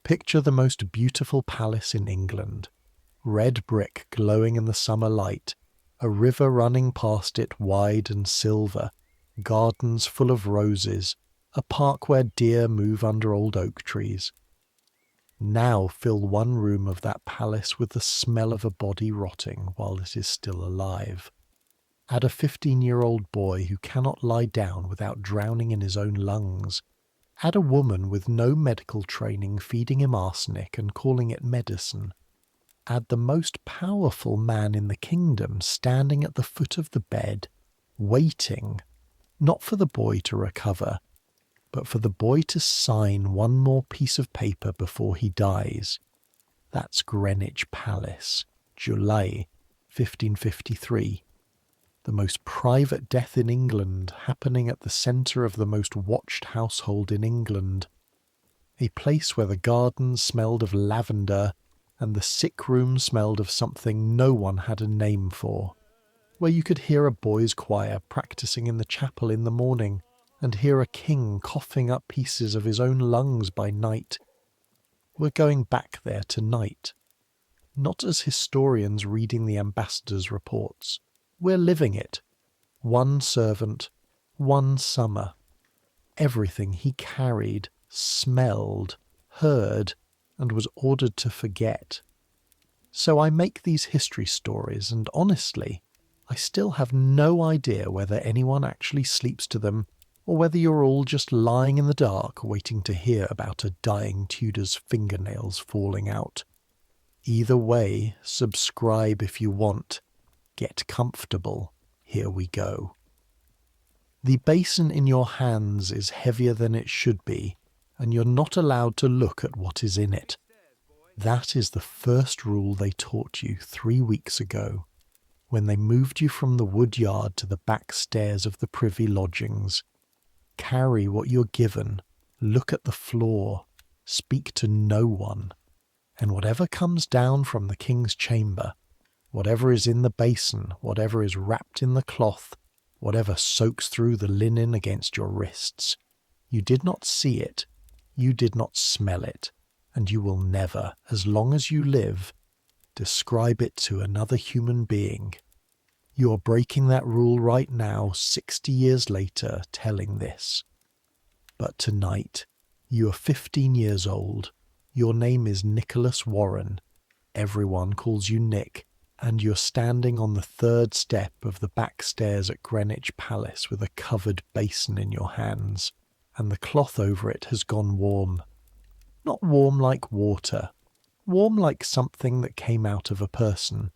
Picture the most beautiful palace in England. Red brick glowing in the summer light, a river running past it wide and silver, gardens full of roses, a park where deer move under old oak trees. Now fill one room of that palace with the smell of a body rotting while it is still alive. Add a 15-year-old boy who cannot lie down without drowning in his own lungs. Add a woman with no medical training feeding him arsenic and calling it medicine. Add the most powerful man in the kingdom standing at the foot of the bed, waiting, not for the boy to recover, but for the boy to sign one more piece of paper before he dies. That's Greenwich Palace, July 1553. The most private death in England, happening at the centre of the most watched household in England. A place where the gardens smelled of lavender and the sick room smelled of something no one had a name for. Where you could hear a boys' choir practising in the chapel in the morning and hear a king coughing up pieces of his own lungs by night. We're going back there tonight. Not as historians reading the ambassador's reports. We're living it. One servant, one summer. Everything he carried, smelled, heard, and was ordered to forget. So I make these history stories, and honestly, I still have no idea whether anyone actually sleeps to them, or whether you're all just lying in the dark waiting to hear about a dying Tudor's fingernails falling out. Either way, subscribe if you want. Get comfortable. Here we go. The basin in your hands is heavier than it should be, and you're not allowed to look at what is in it. That is the first rule they taught you 3 weeks ago, when they moved you from the wood yard to the back stairs of the privy lodgings. Carry what you're given, look at the floor, speak to no one, and whatever comes down from the king's chamber, whatever is in the basin, whatever is wrapped in the cloth, whatever soaks through the linen against your wrists, you did not see it, you did not smell it, and you will never, as long as you live, describe it to another human being. You are breaking that rule right now, 60 years later, telling this. But tonight, you are 15 years old, your name is Nicholas Warren, everyone calls you Nick, and you're standing on the 3rd step of the back stairs at Greenwich Palace with a covered basin in your hands, and the cloth over it has gone warm. Not warm like water, warm like something that came out of a person.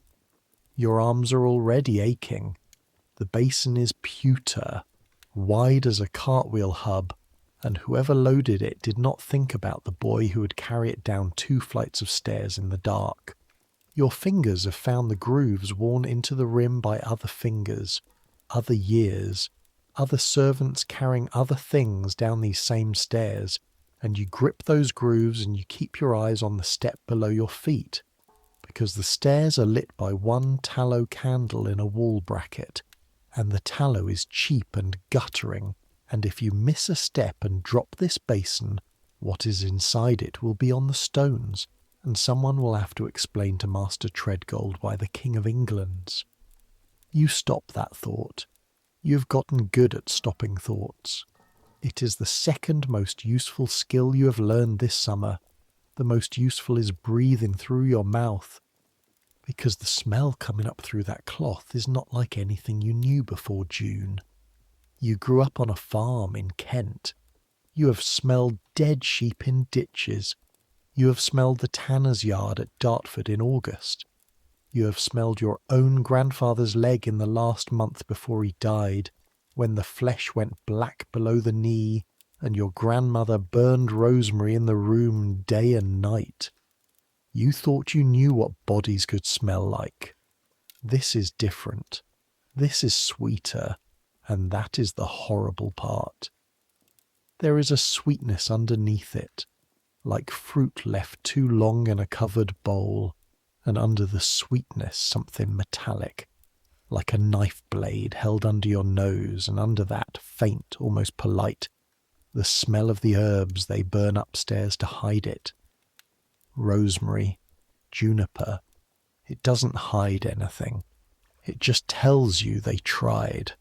Your arms are already aching. The basin is pewter, wide as a cartwheel hub, and whoever loaded it did not think about the boy who would carry it down 2 flights of stairs in the dark. Your fingers have found the grooves worn into the rim by other fingers, other years, other servants carrying other things down these same stairs, and you grip those grooves and you keep your eyes on the step below your feet, because the stairs are lit by one tallow candle in a wall bracket, and the tallow is cheap and guttering, and if you miss a step and drop this basin, what is inside it will be on the stones, and someone will have to explain to Master Treadgold why the King of England's. You stop that thought. You have gotten good at stopping thoughts. It is the second most useful skill you have learned this summer. The most useful is breathing through your mouth, because the smell coming up through that cloth is not like anything you knew before June. You grew up on a farm in Kent. You have smelled dead sheep in ditches. You have smelled the tanner's yard at Dartford in August. You have smelled your own grandfather's leg in the last month before he died, when the flesh went black below the knee, and your grandmother burned rosemary in the room day and night. You thought you knew what bodies could smell like. This is different. This is sweeter, and that is the horrible part. There is a sweetness underneath it, like fruit left too long in a covered bowl, and under the sweetness something metallic, like a knife blade held under your nose, and under that, faint, almost polite, the smell of the herbs they burn upstairs to hide it. rosemary, juniper. It doesn't hide anything. It just tells you they tried.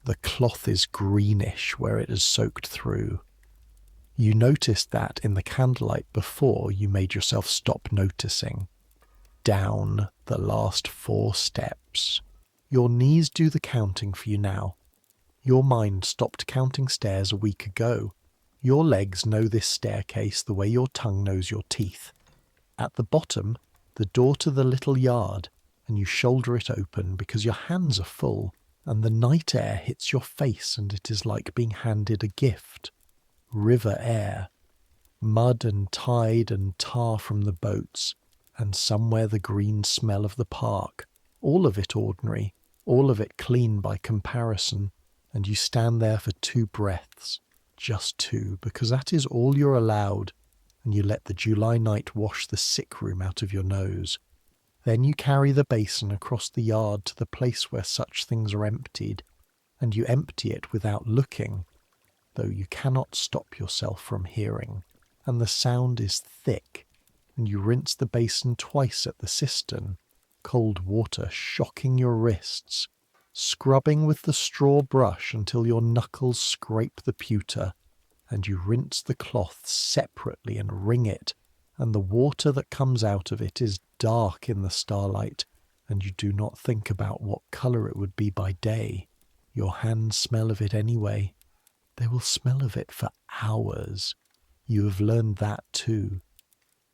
The cloth is greenish where it has soaked through. You noticed that in the candlelight before you made yourself stop noticing. Down the last 4 steps. Your knees do the counting for you now. Your mind stopped counting stairs a week ago. Your legs know this staircase the way your tongue knows your teeth. At the bottom, the door to the little yard, and you shoulder it open because your hands are full, and the night air hits your face and it is like being handed a gift. River air. Mud and tide and tar from the boats, and somewhere the green smell of the park. All of it ordinary, all of it clean by comparison, and you stand there for 2 breaths. Just 2, because that is all you're allowed, and you let the July night wash the sick room out of your nose. Then you carry the basin across the yard to the place where such things are emptied, and you empty it without looking, though you cannot stop yourself from hearing, and the sound is thick, and you rinse the basin twice at the cistern, cold water shocking your wrists, scrubbing with the straw brush until your knuckles scrape the pewter, and you rinse the cloth separately and wring it, and the water that comes out of it is dark in the starlight, and you do not think about what colour it would be by day. Your hands smell of it anyway. They will smell of it for hours. You have learned that too.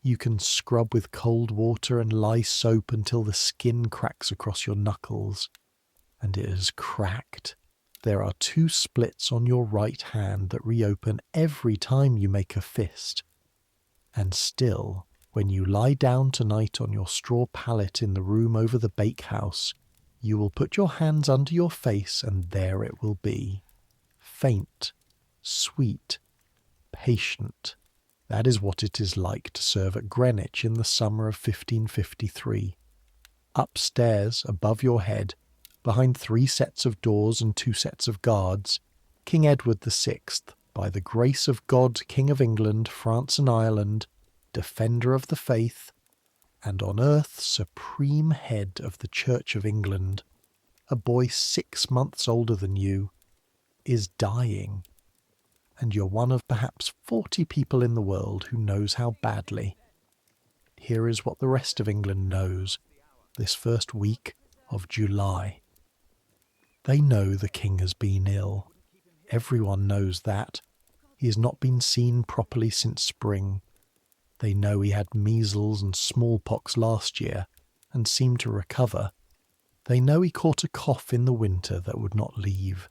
You can scrub with cold water and lye soap until the skin cracks across your knuckles. And it has cracked. There are 2 splits on your right hand that reopen every time you make a fist. And still, when you lie down tonight on your straw pallet in the room over the bakehouse, you will put your hands under your face and there it will be. Faint, sweet, patient. That is what it is like to serve at Greenwich in the summer of 1553. Upstairs, above your head, behind 3 sets of doors and 2 sets of guards, King Edward VI, by the grace of God, King of England, France and Ireland, defender of the faith, and on earth supreme head of the Church of England, a boy 6 months older than you, is dying, and you're one of perhaps 40 people in the world who knows how badly. Here is what the rest of England knows this first week of July. They know the king has been ill. Everyone knows that. He has not been seen properly since spring. They know he had measles and smallpox last year and seemed to recover. They know he caught a cough in the winter that would not leave.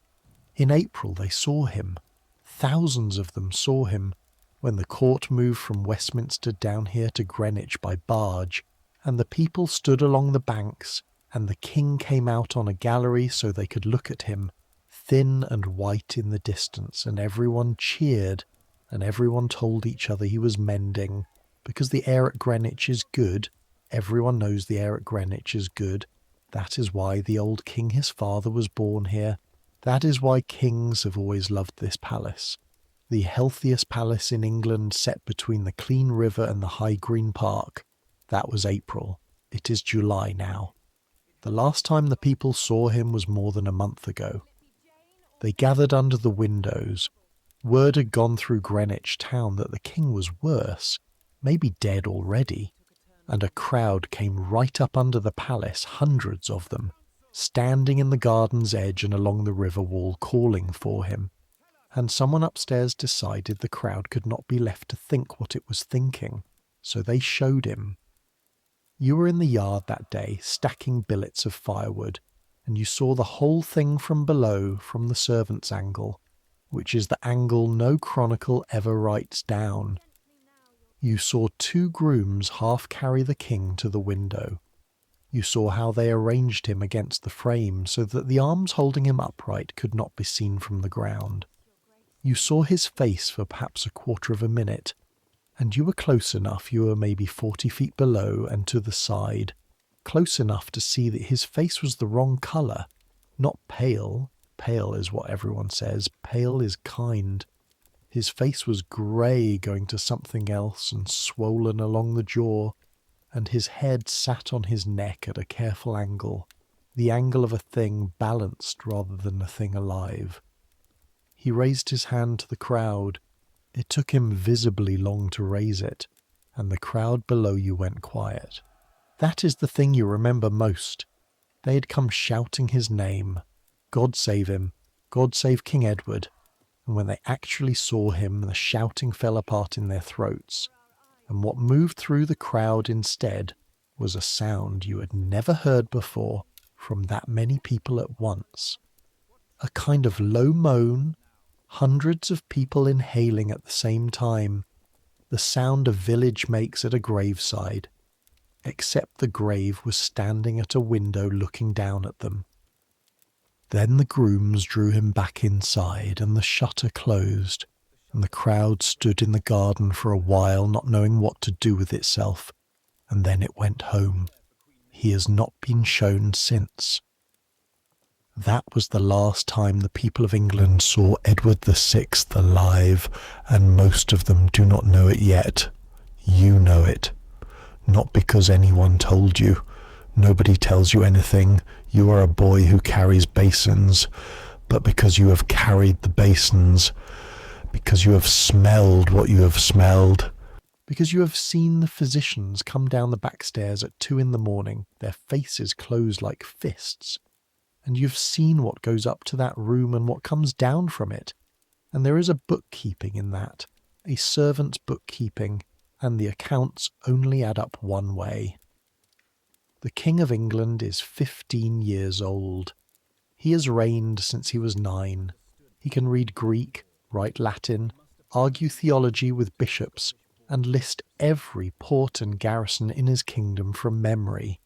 In April they saw him. Thousands of them saw him when the court moved from Westminster down here to Greenwich by barge, and the people stood along the banks, and the king came out on a gallery so they could look at him, thin and white in the distance, and everyone cheered, and everyone told each other he was mending, because the air at Greenwich is good. Everyone knows the air at Greenwich is good. That is why the old king his father was born here. That is why kings have always loved this palace. The healthiest palace in England set between the clean river and the high green park. That was April. It is July now. The last time the people saw him was more than a month ago. They gathered under the windows. Word had gone through Greenwich town that the king was worse, maybe dead already, and a crowd came right up under the palace, hundreds of them, standing in the garden's edge and along the river wall calling for him. And someone upstairs decided the crowd could not be left to think what it was thinking, so they showed him. You were in the yard that day, stacking billets of firewood, and you saw the whole thing from below, from the servant's angle, which is the angle no chronicle ever writes down. You saw 2 grooms half carry the king to the window. You saw how they arranged him against the frame so that the arms holding him upright could not be seen from the ground. You saw his face for perhaps a quarter of a minute, and you were close enough, you were maybe 40 feet below and to the side, close enough to see that his face was the wrong colour, not pale. Pale is what everyone says. Pale is kind. His face was grey going to something else and swollen along the jaw, and his head sat on his neck at a careful angle, the angle of a thing balanced rather than a thing alive. He raised his hand to the crowd. It took him visibly long to raise it, and the crowd below you went quiet. That is the thing you remember most. They had come shouting his name. God save him. God save King Edward. And when they actually saw him, the shouting fell apart in their throats. And what moved through the crowd instead was a sound you had never heard before from that many people at once. A kind of low moan, hundreds of people inhaling at the same time, the sound a village makes at a graveside, except the grave was standing at a window looking down at them. Then the grooms drew him back inside, and the shutter closed, and the crowd stood in the garden for a while, not knowing what to do with itself, and then it went home. He has not been shown since. That was the last time the people of England saw Edward VI alive, and most of them do not know it yet. You know it. Not because anyone told you. Nobody tells you anything. You are a boy who carries basins, but because you have carried the basins, because you have smelled what you have smelled, because you have seen the physicians come down the back stairs at 2 a.m, their faces closed like fists, and you've seen what goes up to that room and what comes down from it, and there is a bookkeeping in that, a servant's bookkeeping, and the accounts only add up one way. The King of England is 15 years old. He has reigned since he was 9. He can read Greek, write Latin, argue theology with bishops, and list every port and garrison in his kingdom from memory.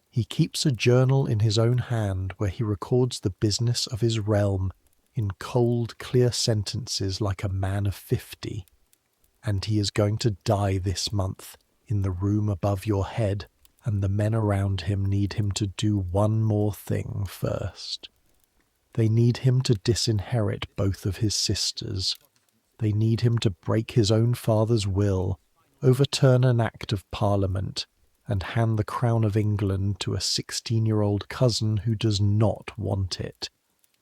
He keeps a journal in his own hand where he records the business of his realm in cold, clear sentences like a man of 50. And he is going to die this month in the room above your head, and the men around him need him to do one more thing first. They need him to disinherit both of his sisters. They need him to break his own father's will, overturn an act of Parliament, and hand the crown of England to a 16-year-old cousin who does not want it.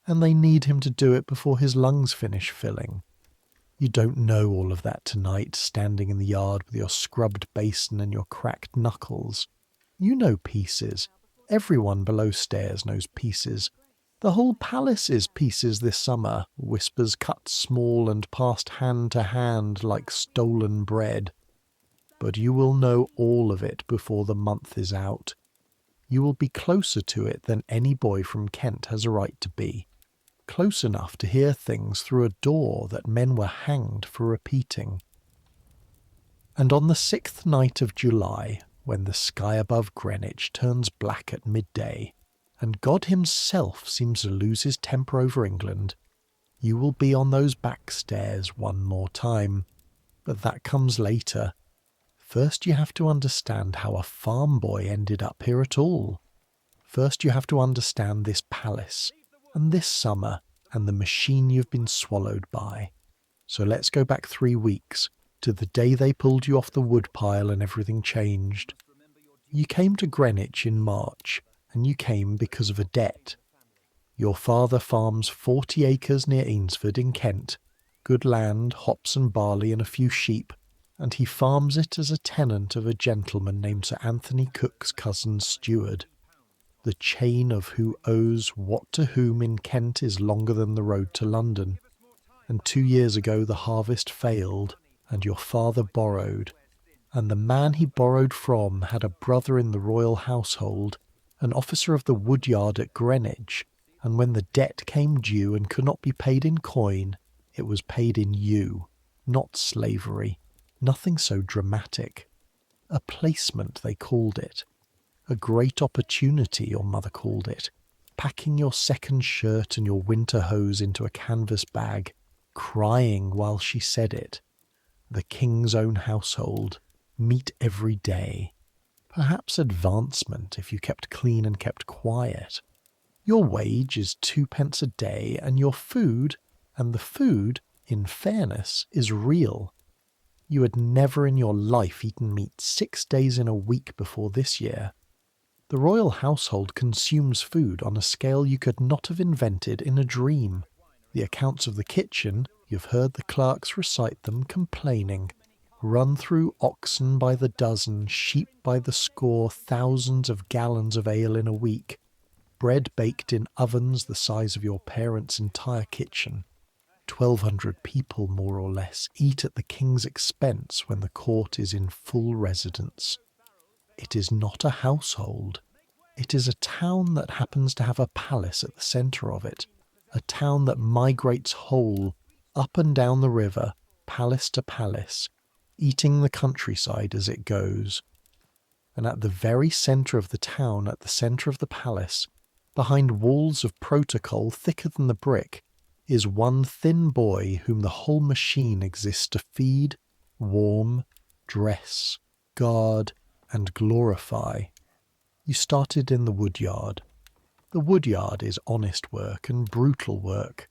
And they need him to do it before his lungs finish filling. You don't know all of that tonight, standing in the yard with your scrubbed basin and your cracked knuckles. You know pieces. Everyone below stairs knows pieces. The whole palace is pieces this summer, whispers cut small and passed hand to hand like stolen bread. But you will know all of it before the month is out. You will be closer to it than any boy from Kent has a right to be. Close enough to hear things through a door that men were hanged for repeating. And on the 6th night of July, when the sky above Greenwich turns black at midday, and God himself seems to lose his temper over England, you will be on those back stairs one more time. But that comes later. First you have to understand how a farm boy ended up here at all. First you have to understand this palace, and this summer, and the machine you've been swallowed by. So let's go back 3 weeks, to the day they pulled you off the woodpile and everything changed. You came to Greenwich in March, and you came because of a debt. Your father farms 40 acres near Ainsford in Kent, good land, hops and barley and a few sheep, and he farms it as a tenant of a gentleman named Sir Anthony Cook's cousin Steward. The chain of who owes what to whom in Kent is longer than the road to London, and 2 years ago the harvest failed, and your father borrowed, and the man he borrowed from had a brother in the royal household, an officer of the woodyard at Greenwich, and when the debt came due and could not be paid in coin, it was paid in you, not slavery, nothing so dramatic. A placement, they called it. A great opportunity, your mother called it, packing your second shirt and your winter hose into a canvas bag, crying while she said it. The king's own household, meat every day. Perhaps advancement if you kept clean and kept quiet. Your wage is 2 pence a day, and your food, and the food, in fairness, is real. You had never in your life eaten meat 6 days in a week before this year. The royal household consumes food on a scale you could not have invented in a dream. The accounts of the kitchen, you've heard the clerks recite them complaining. Run through oxen by the dozen, sheep by the score, thousands of gallons of ale in a week. Bread baked in ovens the size of your parents' entire kitchen. 1,200 people, more or less, eat at the king's expense when the court is in full residence. It is not a household. It is a town that happens to have a palace at the centre of it, a town that migrates whole, up and down the river, palace to palace, eating the countryside as it goes. And at the very centre of the town, at the centre of the palace, behind walls of protocol thicker than the brick, is one thin boy whom the whole machine exists to feed, warm, dress, guard, and glorify. You started in the woodyard. The woodyard is honest work and brutal work.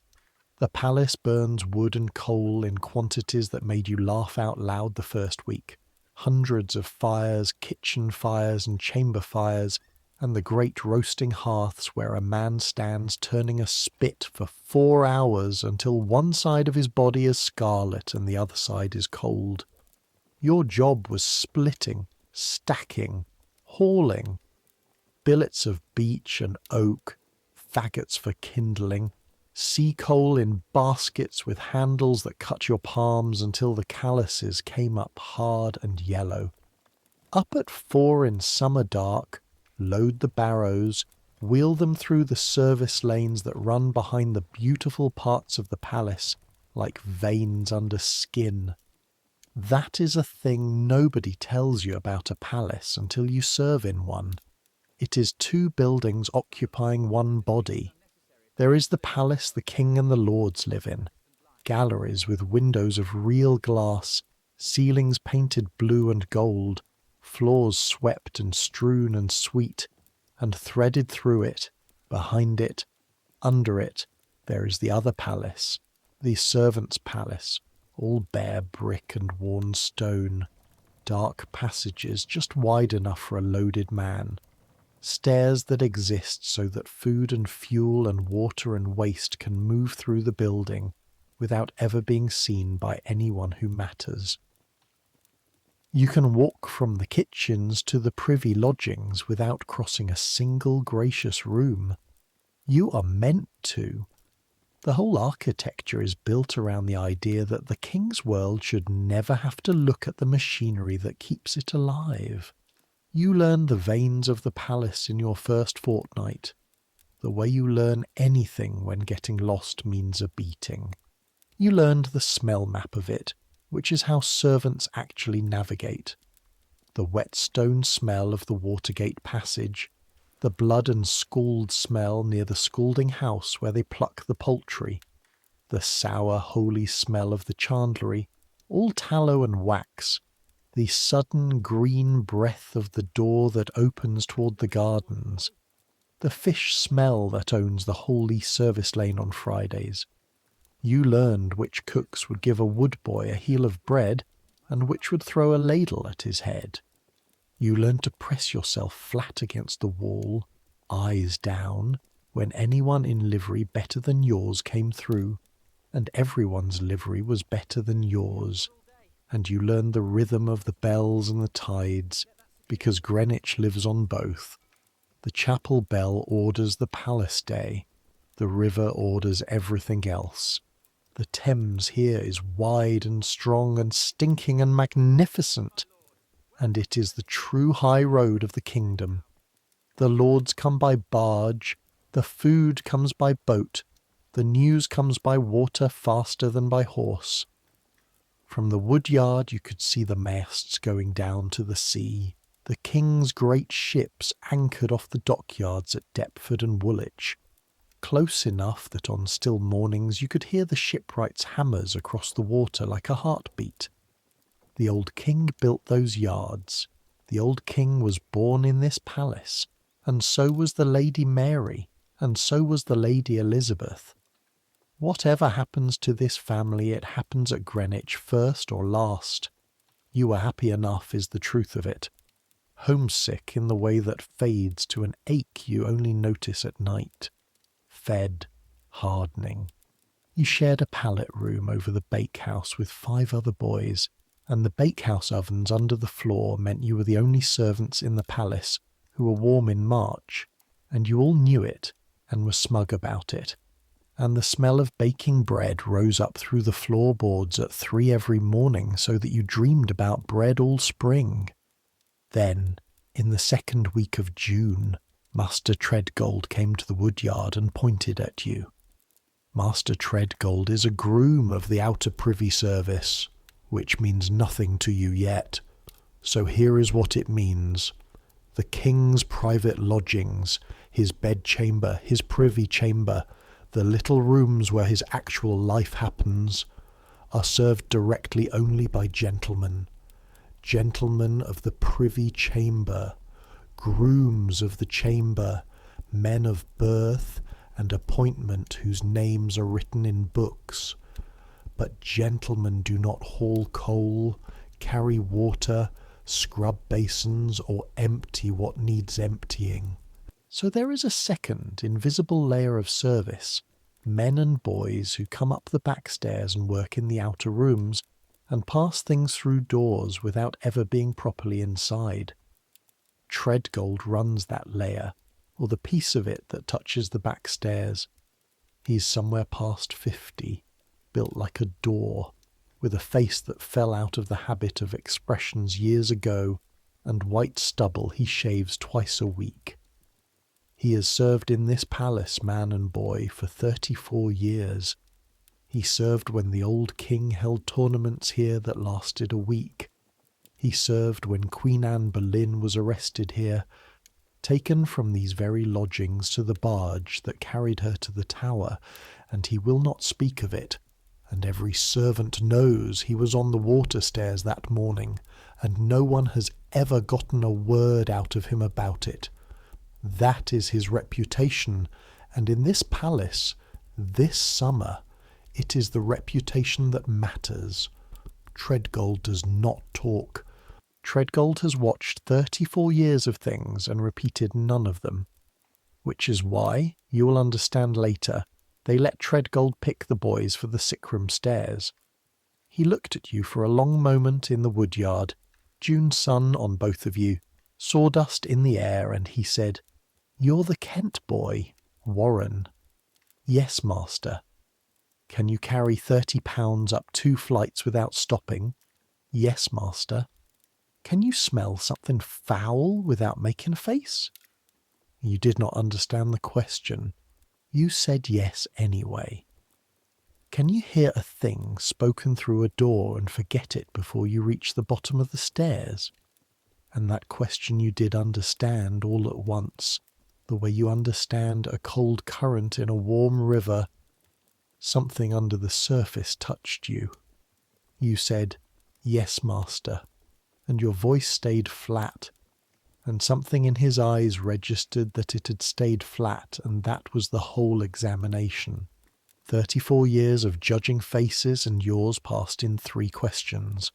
The palace burns wood and coal in quantities that made you laugh out loud the first week. Hundreds of fires, kitchen fires and chamber fires, and the great roasting hearths where a man stands turning a spit for 4 hours until one side of his body is scarlet and the other side is cold. Your job was splitting, stacking, hauling. Billets of beech and oak, faggots for kindling, sea coal in baskets with handles that cut your palms until the calluses came up hard and yellow. Up at 4 in summer dark, load the barrows, wheel them through the service lanes that run behind the beautiful parts of the palace like veins under skin. That is a thing nobody tells you about a palace until you serve in one. It is 2 buildings occupying one body. There is the palace the king and the lords live in, galleries with windows of real glass, ceilings painted blue and gold, floors swept and strewn and sweet, and threaded through it, behind it, under it, there is the other palace, the servants' palace, all bare brick and worn stone, dark passages just wide enough for a loaded man, stairs that exist so that food and fuel and water and waste can move through the building without ever being seen by anyone who matters. You can walk from the kitchens to the privy lodgings without crossing a single gracious room. You are meant to. The whole architecture is built around the idea that the king's world should never have to look at the machinery that keeps it alive. You learn the veins of the palace in your first fortnight, the way you learn anything when getting lost means a beating. You learned the smell map of it, which is how servants actually navigate. The whetstone smell of the Watergate passage, the blood and scald smell near the scalding house where they pluck the poultry, the sour, holy smell of the chandlery, all tallow and wax, the sudden green breath of the door that opens toward the gardens, the fish smell that owns the holy service lane on Fridays. You learned which cooks would give a wood boy a heel of bread and which would throw a ladle at his head. You learned to press yourself flat against the wall, eyes down, when anyone in livery better than yours came through, and everyone's livery was better than yours. And you learned the rhythm of the bells and the tides, because Greenwich lives on both. The chapel bell orders the palace day, the river orders everything else. The Thames here is wide and strong and stinking and magnificent, and it is the true high road of the kingdom. The lords come by barge, the food comes by boat, the news comes by water faster than by horse. From the woodyard you could see the masts going down to the sea, the king's great ships anchored off the dockyards at Deptford and Woolwich, close enough that on still mornings you could hear the shipwrights' hammers across the water like a heartbeat. The old king built those yards. The old king was born in this palace, and so was the Lady Mary, and so was the Lady Elizabeth. Whatever happens to this family, it happens at Greenwich first or last. You were happy enough is the truth of it. Homesick in the way that fades to an ache you only notice at night. Fed, hardening. You shared a pallet room over the bakehouse with 5 other boys, and the bakehouse ovens under the floor meant you were the only servants in the palace who were warm in March, and you all knew it and were smug about it. And the smell of baking bread rose up through the floorboards at 3 every morning so that you dreamed about bread all spring. Then, in the 2nd week of June, Master Treadgold came to the woodyard and pointed at you. Master Treadgold is a groom of the outer privy service, which means nothing to you yet. So here is what it means. The king's private lodgings, his bedchamber, his privy chamber, the little rooms where his actual life happens, are served directly only by gentlemen. Gentlemen of the privy chamber, grooms of the chamber, men of birth and appointment whose names are written in books. But gentlemen do not haul coal, carry water, scrub basins, or empty what needs emptying. So there is a second, invisible layer of service, men and boys who come up the back stairs and work in the outer rooms, and pass things through doors without ever being properly inside. Treadgold runs that layer, or the piece of it that touches the back stairs. He's somewhere past 50, built like a door, with a face that fell out of the habit of expressions years ago, and white stubble he shaves twice a week. He has served in this palace, man and boy, for 34 years. He served when the old king held tournaments here that lasted a week. He served when Queen Anne Boleyn was arrested here, taken from these very lodgings to the barge that carried her to the Tower, and he will not speak of it, and every servant knows he was on the water stairs that morning, and no one has ever gotten a word out of him about it. That is his reputation, and in this palace, this summer, it is the reputation that matters. Treadgold does not talk. Treadgold has watched 34 years of things and repeated none of them, which is why, you will understand later, they let Treadgold pick the boys for the sickroom stairs. He looked at you for a long moment in the woodyard, June sun on both of you, sawdust in the air, and he said, "You're the Kent boy, Warren." "Yes, master." "Can you carry 30 pounds up 2 flights without stopping?" "Yes, master." "Can you smell something foul without making a face?" You did not understand the question. You said yes anyway. "Can you hear a thing spoken through a door and forget it before you reach the bottom of the stairs?" And that question you did understand all at once, the way you understand a cold current in a warm river. Something under the surface touched you. You said, "Yes, master," and your voice stayed flat, and something in his eyes registered that it had stayed flat, and that was the whole examination. 34 years of judging faces, and yours passed in 3 questions.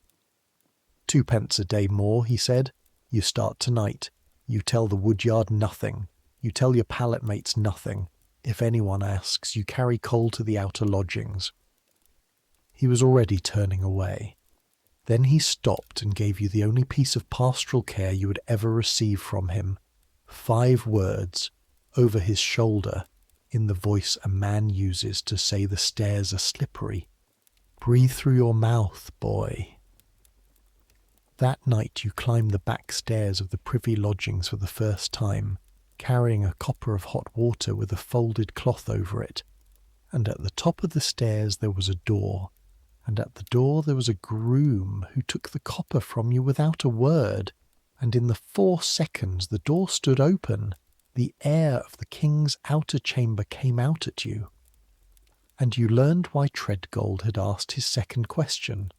2 pence a day more, he said. You start tonight. You tell the woodyard nothing. You tell your pallet mates nothing. If anyone asks, you carry coal to the outer lodgings. He was already turning away. Then he stopped and gave you the only piece of pastoral care you would ever receive from him. 5 words, over his shoulder, in the voice a man uses to say the stairs are slippery. "Breathe through your mouth, boy." That night you climbed the back stairs of the privy lodgings for the first time, carrying a copper of hot water with a folded cloth over it, and at the top of the stairs there was a door, and at the door there was a groom who took the copper from you without a word, and in the 4 seconds the door stood open, the air of the king's outer chamber came out at you. And you learned why Treadgold had asked his second question.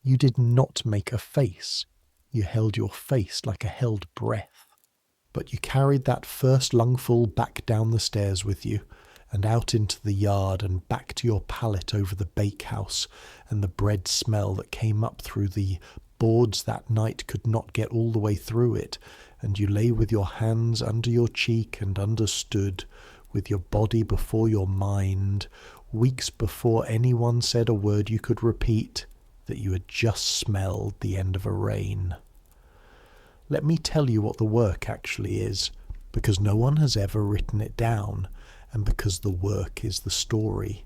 You did not make a face. You held your face like a held breath. But you carried that first lungful back down the stairs with you, and out into the yard and back to your pallet over the bakehouse, and the bread smell that came up through the boards that night could not get all the way through it, and you lay with your hands under your cheek and understood, with your body before your mind, weeks before anyone said a word you could repeat, that you had just smelled the end of a rain. Let me tell you what the work actually is, because no one has ever written it down, and because the work is the story.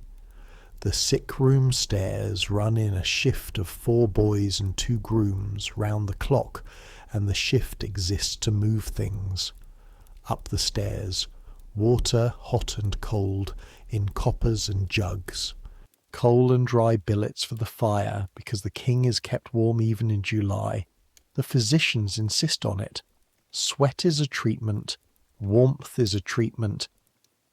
The sick room stairs run in a shift of 4 boys and 2 grooms round the clock, and the shift exists to move things. Up the stairs, water, hot and cold, in coppers and jugs. Coal and dry billets for the fire, because the king is kept warm even in July. The physicians insist on it. Sweat is a treatment, warmth is a treatment,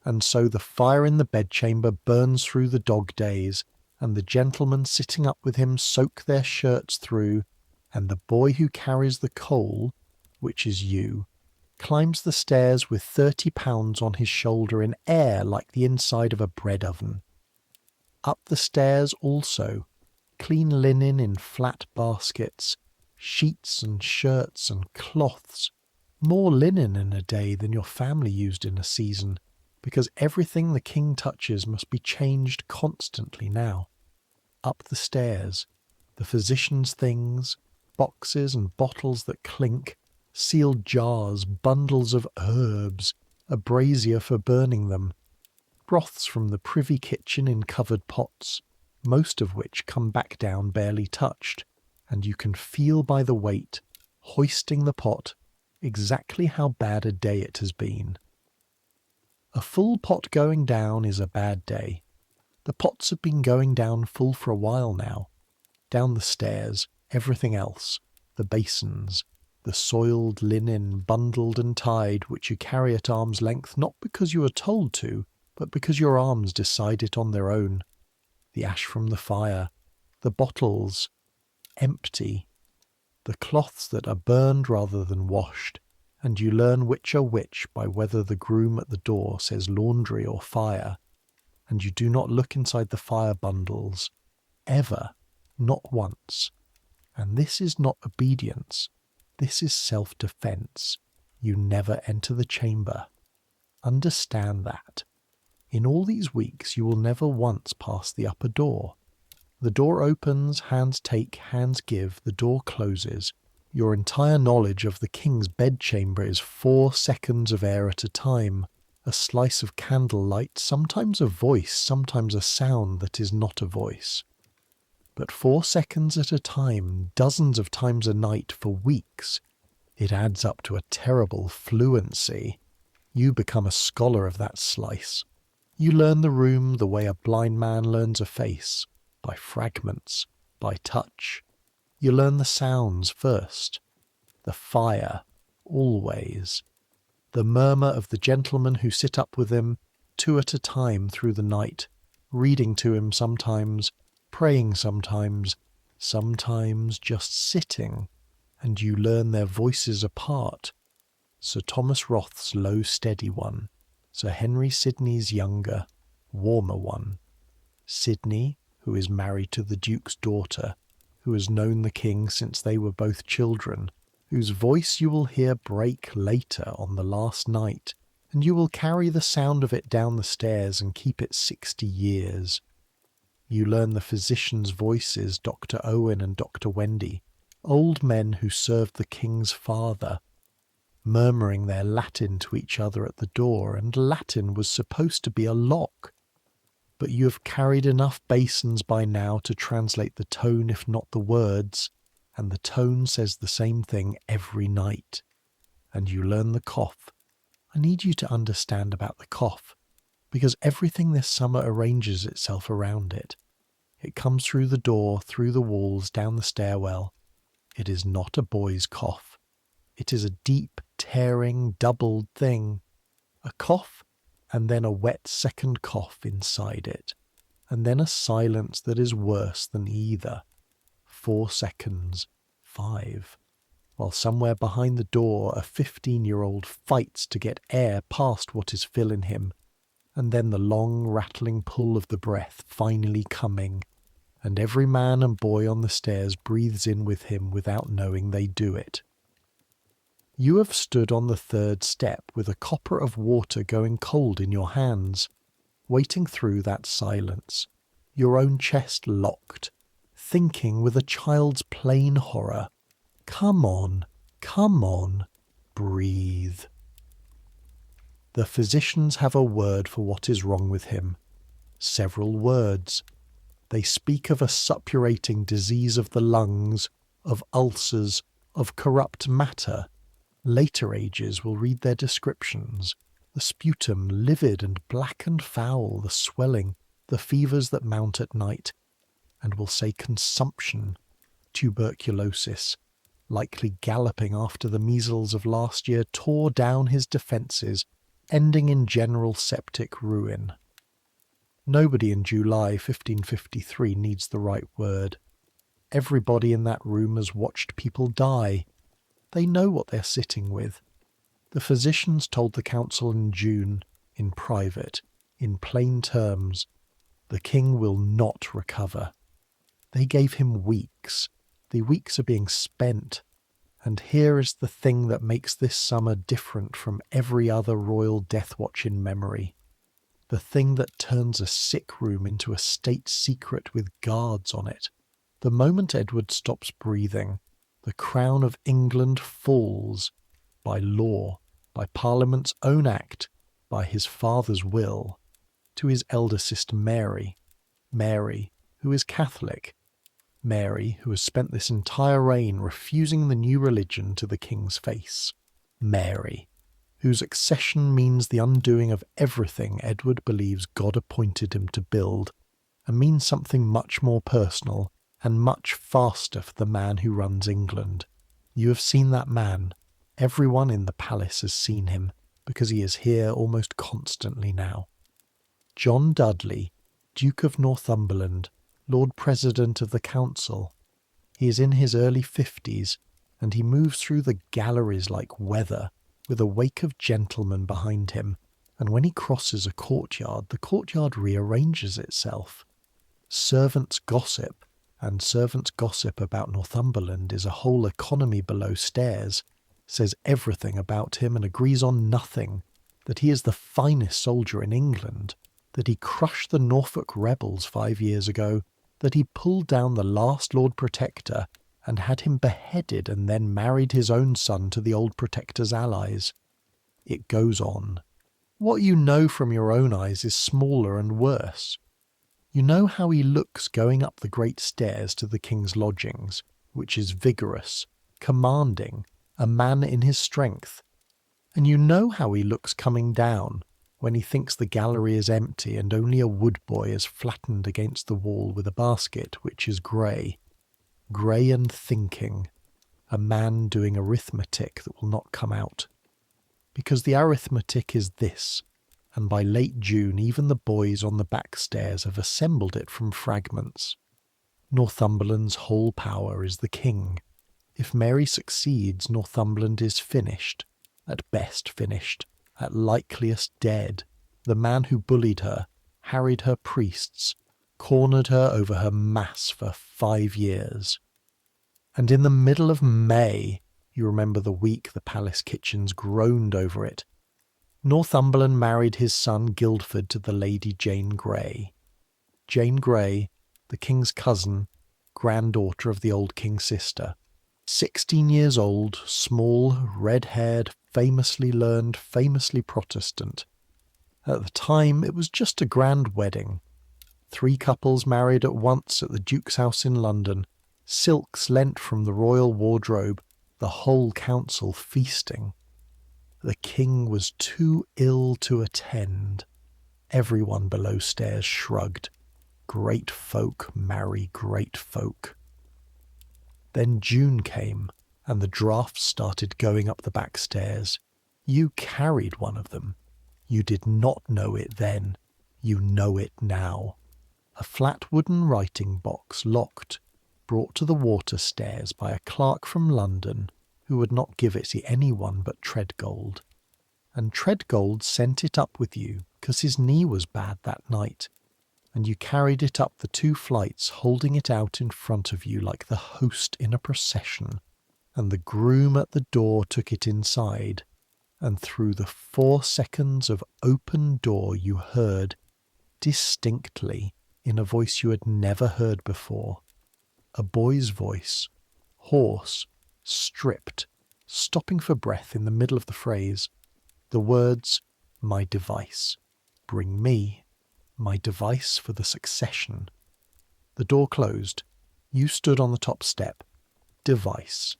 and so the fire in the bedchamber burns through the dog days, and the gentlemen sitting up with him soak their shirts through, and the boy who carries the coal, which is you, climbs the stairs with 30 pounds on his shoulder in air like the inside of a bread oven. Up the stairs also, clean linen in flat baskets, sheets and shirts and cloths, more linen in a day than your family used in a season, because everything the king touches must be changed constantly now. Up the stairs, the physician's things, boxes and bottles that clink, sealed jars, bundles of herbs, a brazier for burning them, broths from the privy kitchen in covered pots, most of which come back down barely touched, and you can feel by the weight, hoisting the pot, exactly how bad a day it has been. A full pot going down is a bad day. The pots have been going down full for a while now. Down the stairs, everything else, the basins, the soiled linen bundled and tied which you carry at arm's length not because you are told to, but because your arms decide it on their own. The ash from the fire, the bottles, empty, the cloths that are burned rather than washed, and you learn which are which by whether the groom at the door says laundry or fire, and you do not look inside the fire bundles, ever, not once. And this is not obedience, this is self-defence. You never enter the chamber. Understand that. In all these weeks you will never once pass the upper door. The door opens, hands take, hands give, the door closes. Your entire knowledge of the king's bedchamber is 4 seconds of air at a time, a slice of candlelight, sometimes a voice, sometimes a sound that is not a voice. But 4 seconds at a time, dozens of times a night for weeks, it adds up to a terrible fluency. You become a scholar of that slice. You learn the room the way a blind man learns a face, by fragments, by touch. You learn the sounds first. The fire, always. The murmur of the gentlemen who sit up with him, 2 at a time through the night, reading to him sometimes, praying sometimes just sitting, and you learn their voices apart. Sir Thomas Roth's low steady one, Sir Henry Sidney's younger, warmer one. Sidney, who is married to the Duke's daughter, who has known the king since they were both children, whose voice you will hear break later on the last night, and you will carry the sound of it down the stairs and keep it 60 years. You learn the physicians' voices, Dr. Owen and Dr. Wendy, old men who served the king's father, murmuring their Latin to each other at the door, and Latin was supposed to be a lock. But you have carried enough basins by now to translate the tone if not the words, and the tone says the same thing every night. And you learn the cough. I need you to understand about the cough, because everything this summer arranges itself around it. It comes through the door, through the walls, down the stairwell. It is not a boy's cough. It is a deep, tearing, doubled thing. A cough, and then a wet second cough inside it, and then a silence that is worse than either. 4 seconds, 5, while somewhere behind the door a 15-year-old fights to get air past what is filling him, and then the long rattling pull of the breath finally coming, and every man and boy on the stairs breathes in with him without knowing they do it. You have stood on the third step with a copper of water going cold in your hands, waiting through that silence, your own chest locked, thinking with a child's plain horror, come on, breathe. The physicians have a word for what is wrong with him, several words. They speak of a suppurating disease of the lungs, of ulcers, of corrupt matter. Later ages will read their descriptions, the sputum livid and black and foul, the swelling, the fevers that mount at night, and will say consumption, tuberculosis, likely galloping after the measles of last year tore down his defences, ending in general septic ruin. Nobody in July 1553 needs the right word. Everybody in that room has watched people die. They know what they're sitting with. The physicians told the council in June, in private, in plain terms, the king will not recover. They gave him weeks. The weeks are being spent. And here is the thing that makes this summer different from every other royal death watch in memory. The thing that turns a sick room into a state secret with guards on it. The moment Edward stops breathing, the crown of England falls, by law, by Parliament's own act, by his father's will, to his elder sister Mary, who is Catholic, Mary, who has spent this entire reign refusing the new religion to the king's face, Mary, whose accession means the undoing of everything Edward believes God appointed him to build, and means something much more personal and much faster for the man who runs England. You have seen that man. Everyone in the palace has seen him, because he is here almost constantly now. John Dudley, Duke of Northumberland, Lord President of the Council. He is in his early 50s, and he moves through the galleries like weather, with a wake of gentlemen behind him, and when he crosses a courtyard, the courtyard rearranges itself. Servants gossip, and servants' gossip about Northumberland is a whole economy below stairs, says everything about him and agrees on nothing, that he is the finest soldier in England, that he crushed the Norfolk rebels 5 years ago, that he pulled down the last Lord Protector and had him beheaded and then married his own son to the old Protector's allies. It goes on. What you know from your own eyes is smaller and worse. You know how he looks going up the great stairs to the king's lodgings, which is vigorous, commanding, a man in his strength. And you know how he looks coming down, when he thinks the gallery is empty and only a woodboy is flattened against the wall with a basket which is grey and thinking, a man doing arithmetic that will not come out. Because the arithmetic is this, and by late June even the boys on the back stairs have assembled it from fragments. Northumberland's whole power is the king. If Mary succeeds, Northumberland is finished, at best finished, at likeliest dead. The man who bullied her, harried her priests, cornered her over her mass for 5 years. And in the middle of May, you remember the week the palace kitchens groaned over it, Northumberland married his son Guildford to the Lady Jane Grey. Jane Grey, the king's cousin, granddaughter of the old king's sister. 16 years old, small, red-haired, famously learned, famously Protestant. At the time, it was just a grand wedding. 3 couples married at once at the Duke's house in London, silks lent from the royal wardrobe, the whole council feasting. The king was too ill to attend. Everyone below stairs shrugged. Great folk marry great folk. Then June came, and the drafts started going up the back stairs. You carried one of them. You did not know it then. You know it now. A flat wooden writing box, locked, brought to the water stairs by a clerk from London, who would not give it to anyone but Treadgold. and Treadgold sent it up with you, 'cause his knee was bad that night, and you carried it up the 2 flights, holding it out in front of you like the host in a procession, and the groom at the door took it inside, and through the 4 seconds of open door you heard, distinctly, in a voice you had never heard before, a boy's voice, hoarse, stripped, stopping for breath in the middle of the phrase, the words, "My device. Bring me my device for the succession." The door closed. You stood on the top step. Device.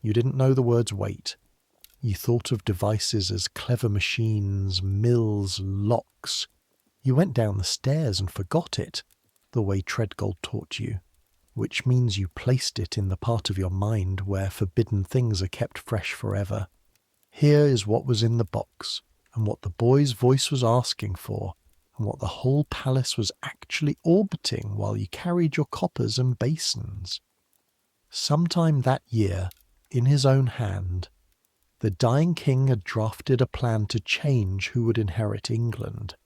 You didn't know the word's weight. You thought of devices as clever machines, mills, locks. You went down the stairs and forgot it, the way Treadgold taught you, which means you placed it in the part of your mind where forbidden things are kept fresh forever. Here is what was in the box, and what the boy's voice was asking for, and what the whole palace was actually orbiting while you carried your coppers and basins. Sometime that year, in his own hand, the dying king had drafted a plan to change who would inherit England.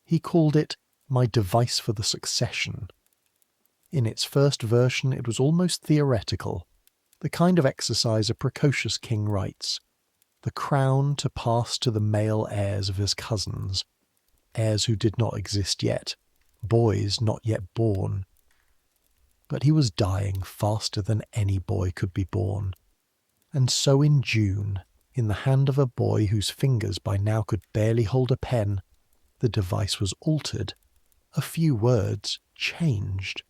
He called it My Device for the Succession. In its first version it was almost theoretical, the kind of exercise a precocious king writes, the crown to pass to the male heirs of his cousins, heirs who did not exist yet, boys not yet born. But he was dying faster than any boy could be born. And so in June, in the hand of a boy whose fingers by now could barely hold a pen, the device was altered. A few words changed.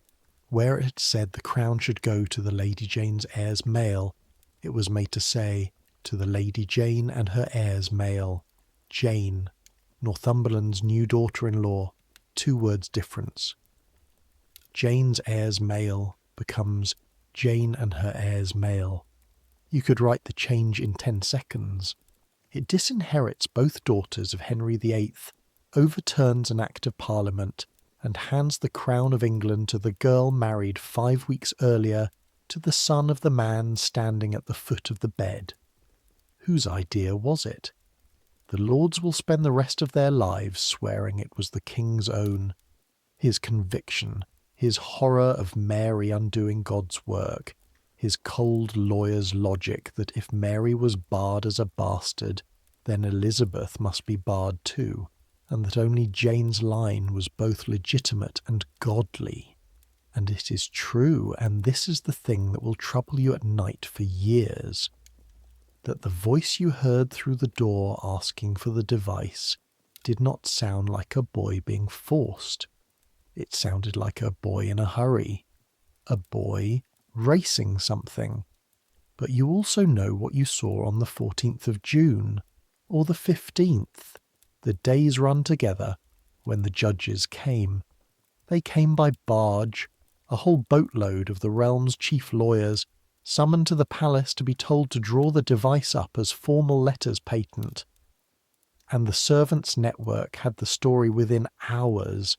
Where it had said the crown should go to the Lady Jane's heirs male, it was made to say, to the Lady Jane and her heirs male. Jane, Northumberland's new daughter-in-law, 2 words difference. Jane's heirs male becomes Jane and her heirs male. You could write the change in 10 seconds. It disinherits both daughters of Henry VIII, overturns an Act of Parliament, and hands the crown of England to the girl married 5 weeks earlier to the son of the man standing at the foot of the bed. Whose idea was it? The Lords will spend the rest of their lives swearing it was the king's own. His conviction, his horror of Mary undoing God's work, his cold lawyer's logic that if Mary was barred as a bastard, then Elizabeth must be barred too, and that only Jane's line was both legitimate and godly. And it is true, and this is the thing that will trouble you at night for years, that the voice you heard through the door asking for the device did not sound like a boy being forced. It sounded like a boy in a hurry, a boy racing something. But you also know what you saw on the 14th of June, or the 15th. The days run together when the judges came. They came by barge, a whole boatload of the realm's chief lawyers, summoned to the palace to be told to draw the device up as formal letters patent. And the servants' network had the story within hours,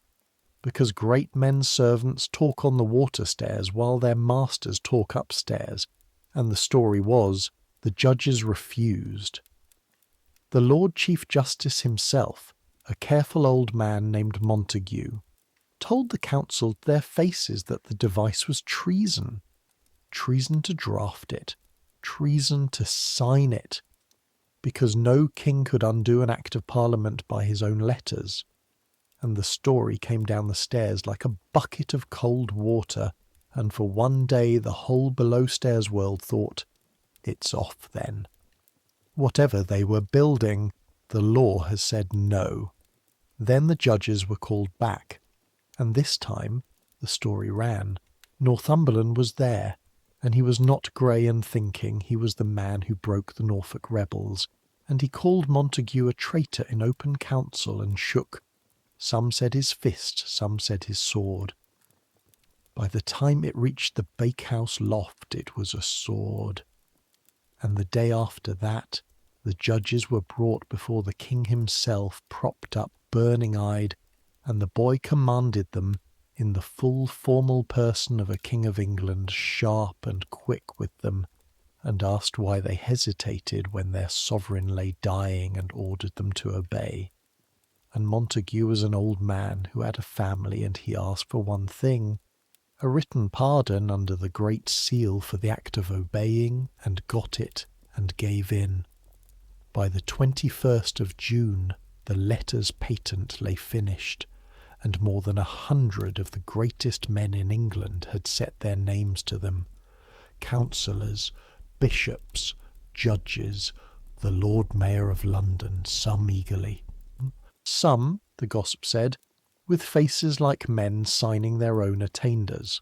because great men's servants talk on the water stairs while their masters talk upstairs, and the story was, the judges refused. The Lord Chief Justice himself, a careful old man named Montague, told the council to their faces that the device was treason. Treason to draft it, treason to sign it, because no king could undo an Act of Parliament by his own letters. And the story came down the stairs like a bucket of cold water, and for one day the whole below-stairs world thought, it's off then. Whatever they were building, the law has said no. Then the judges were called back, and this time, the story ran, Northumberland was there, and he was not grey and thinking he was the man who broke the Norfolk rebels, and he called Montague a traitor in open council and shook. Some said his fist, some said his sword. By the time it reached the bakehouse loft, it was a sword. And the day after that, the judges were brought before the king himself, propped up, burning-eyed, and the boy commanded them, in the full formal person of a king of England, sharp and quick with them, and asked why they hesitated when their sovereign lay dying and ordered them to obey. And Montague was an old man who had a family, and he asked for one thing, a written pardon under the Great Seal for the act of obeying, and got it, and gave in. By the 21st of June, the letters patent lay finished, and more than 100 of the greatest men in England had set their names to them. Councillors, bishops, judges, the Lord Mayor of London, some eagerly. Some, the gossip said, with faces like men signing their own attainders.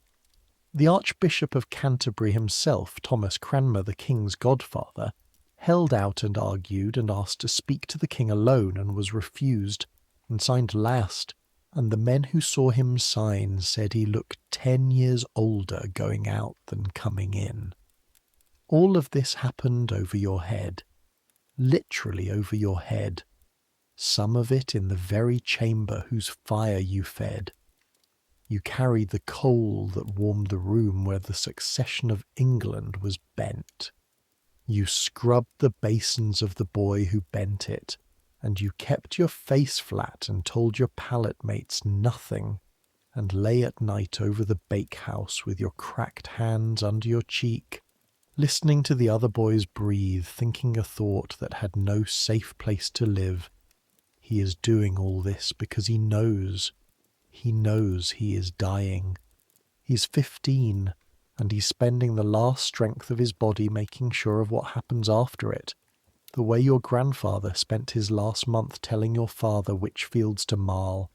The Archbishop of Canterbury himself, Thomas Cranmer, the King's godfather, held out and argued and asked to speak to the King alone, and was refused, and signed last, and the men who saw him sign said he looked 10 years older going out than coming in. All of this happened over your head, literally over your head, some of it in the very chamber whose fire you fed. You carried the coal that warmed the room where the succession of England was bent. You scrubbed the basins of the boy who bent it, and you kept your face flat and told your pallet mates nothing, and lay at night over the bakehouse with your cracked hands under your cheek, listening to the other boys breathe, thinking a thought that had no safe place to live. He is doing all this because he knows he is dying. He's 15, and he's spending the last strength of his body making sure of what happens after it, the way your grandfather spent his last month telling your father which fields to marl.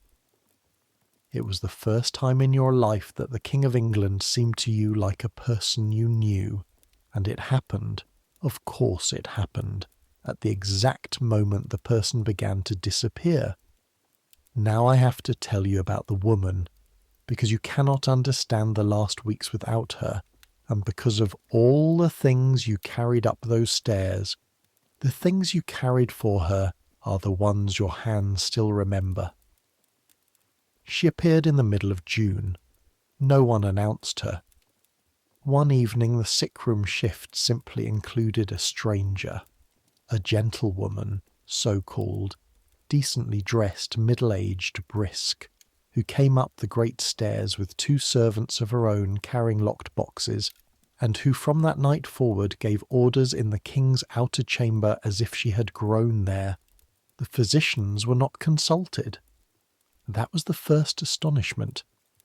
It was the first time in your life that the King of England seemed to you like a person you knew, and it happened, of course it happened, at the exact moment the person began to disappear. Now I have to tell you about the woman, because you cannot understand the last weeks without her, and because of all the things you carried up those stairs, the things you carried for her are the ones your hands still remember. She appeared in the middle of June. No one announced her. One evening the sick-room shift simply included a stranger, a gentlewoman, so-called, decently dressed, middle-aged, brisk, who came up the great stairs with 2 servants of her own carrying locked boxes, and who from that night forward gave orders in the King's outer chamber as if she had grown there. The physicians were not consulted. That was the first astonishment,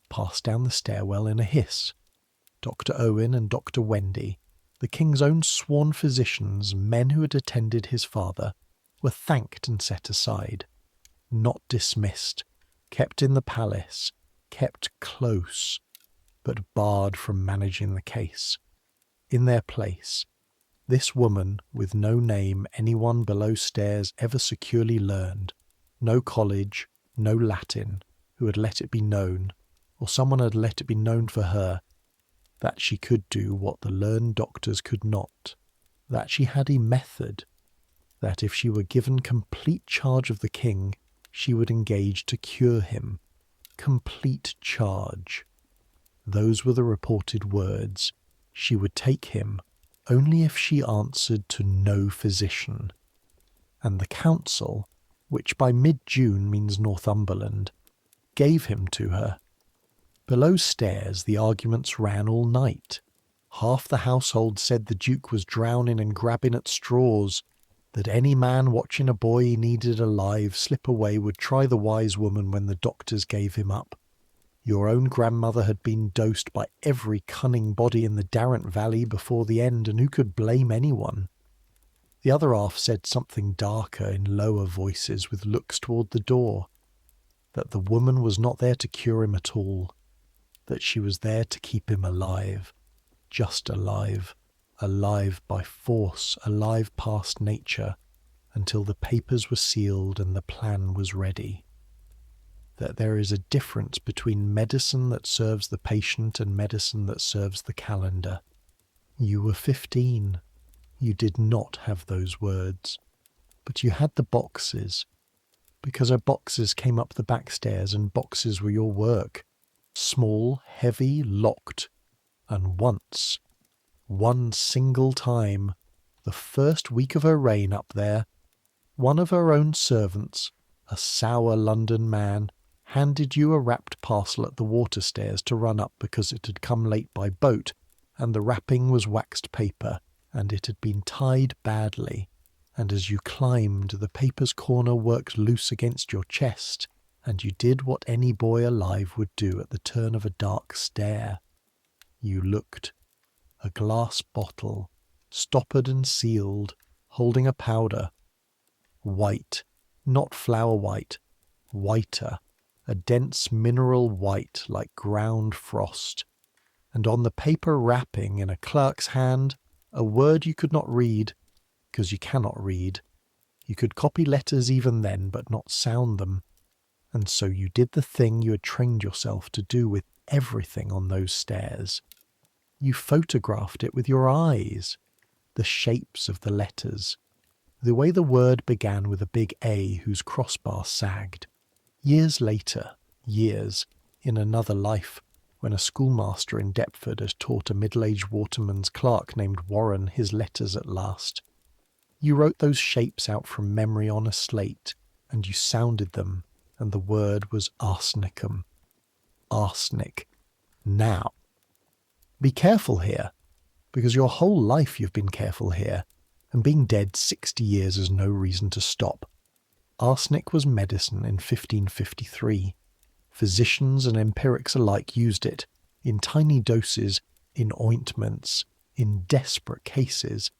passed down the stairwell in a hiss. Dr. Owen and Dr. Wendy, the King's own sworn physicians, men who had attended his father, were thanked and set aside, not dismissed, kept in the palace, kept close, but barred from managing the case. In their place, this woman, with no name anyone below stairs ever securely learned, no college, no Latin, who had let it be known, or someone had let it be known for her, that she could do what the learned doctors could not, that she had a method, that if she were given complete charge of the King, she would engage to cure him. Complete charge. Those were the reported words. She would take him only if she answered to no physician. And the council, which by mid-June means Northumberland, gave him to her. Below stairs the arguments ran all night. Half the household said the Duke was drowning and grabbing at straws, that any man watching a boy he needed alive slip away would try the wise woman when the doctors gave him up. Your own grandmother had been dosed by every cunning body in the Darent Valley before the end, and who could blame anyone? The other half said something darker in lower voices with looks toward the door, that the woman was not there to cure him at all, that she was there to keep him alive, just alive, alive by force, alive past nature, until the papers were sealed and the plan was ready. That there is a difference between medicine that serves the patient and medicine that serves the calendar. You were 15. You did not have those words, but you had the boxes, because our boxes came up the back stairs, and boxes were your work, small, heavy, locked, and once, One single time, the first week of her reign up there, one of her own servants, a sour London man, handed you a wrapped parcel at the water stairs to run up because it had come late by boat, and the wrapping was waxed paper, and it had been tied badly, and as you climbed, the paper's corner worked loose against your chest, and you did what any boy alive would do at the turn of a dark stair. You looked. A glass bottle, stoppered and sealed, holding a powder. White, not flower white, whiter, a dense mineral white like ground frost. And on the paper wrapping in a clerk's hand, a word you could not read, because you cannot read. You could copy letters even then, but not sound them. And so you did the thing you had trained yourself to do with everything on those stairs. You photographed it with your eyes, the shapes of the letters, the way the word began with a big A whose crossbar sagged. Years later, in another life, when a schoolmaster in Deptford had taught a middle-aged waterman's clerk named Warren his letters at last, you wrote those shapes out from memory on a slate, and you sounded them, and the word was arsenicum. Arsenic. Now, be careful here, because your whole life you've been careful here, and being dead 60 years is no reason to stop. Arsenic was medicine in 1553. Physicians and empirics alike used it, in tiny doses, in ointments, in desperate cases,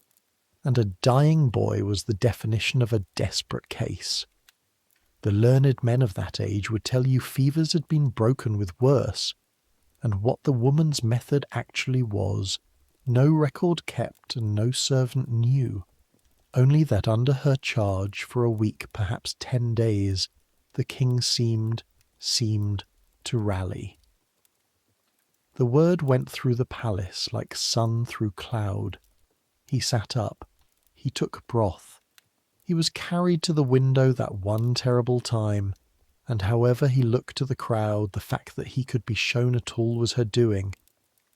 and a dying boy was the definition of a desperate case. The learned men of that age would tell you fevers had been broken with worse, and what the woman's method actually was, no record kept and no servant knew, only that under her charge for a week, perhaps 10 days, the king seemed to rally. The word went through the palace like sun through cloud. He sat up. He took broth. He was carried to the window that one terrible time, and however he looked to the crowd, the fact that he could be shown at all was her doing,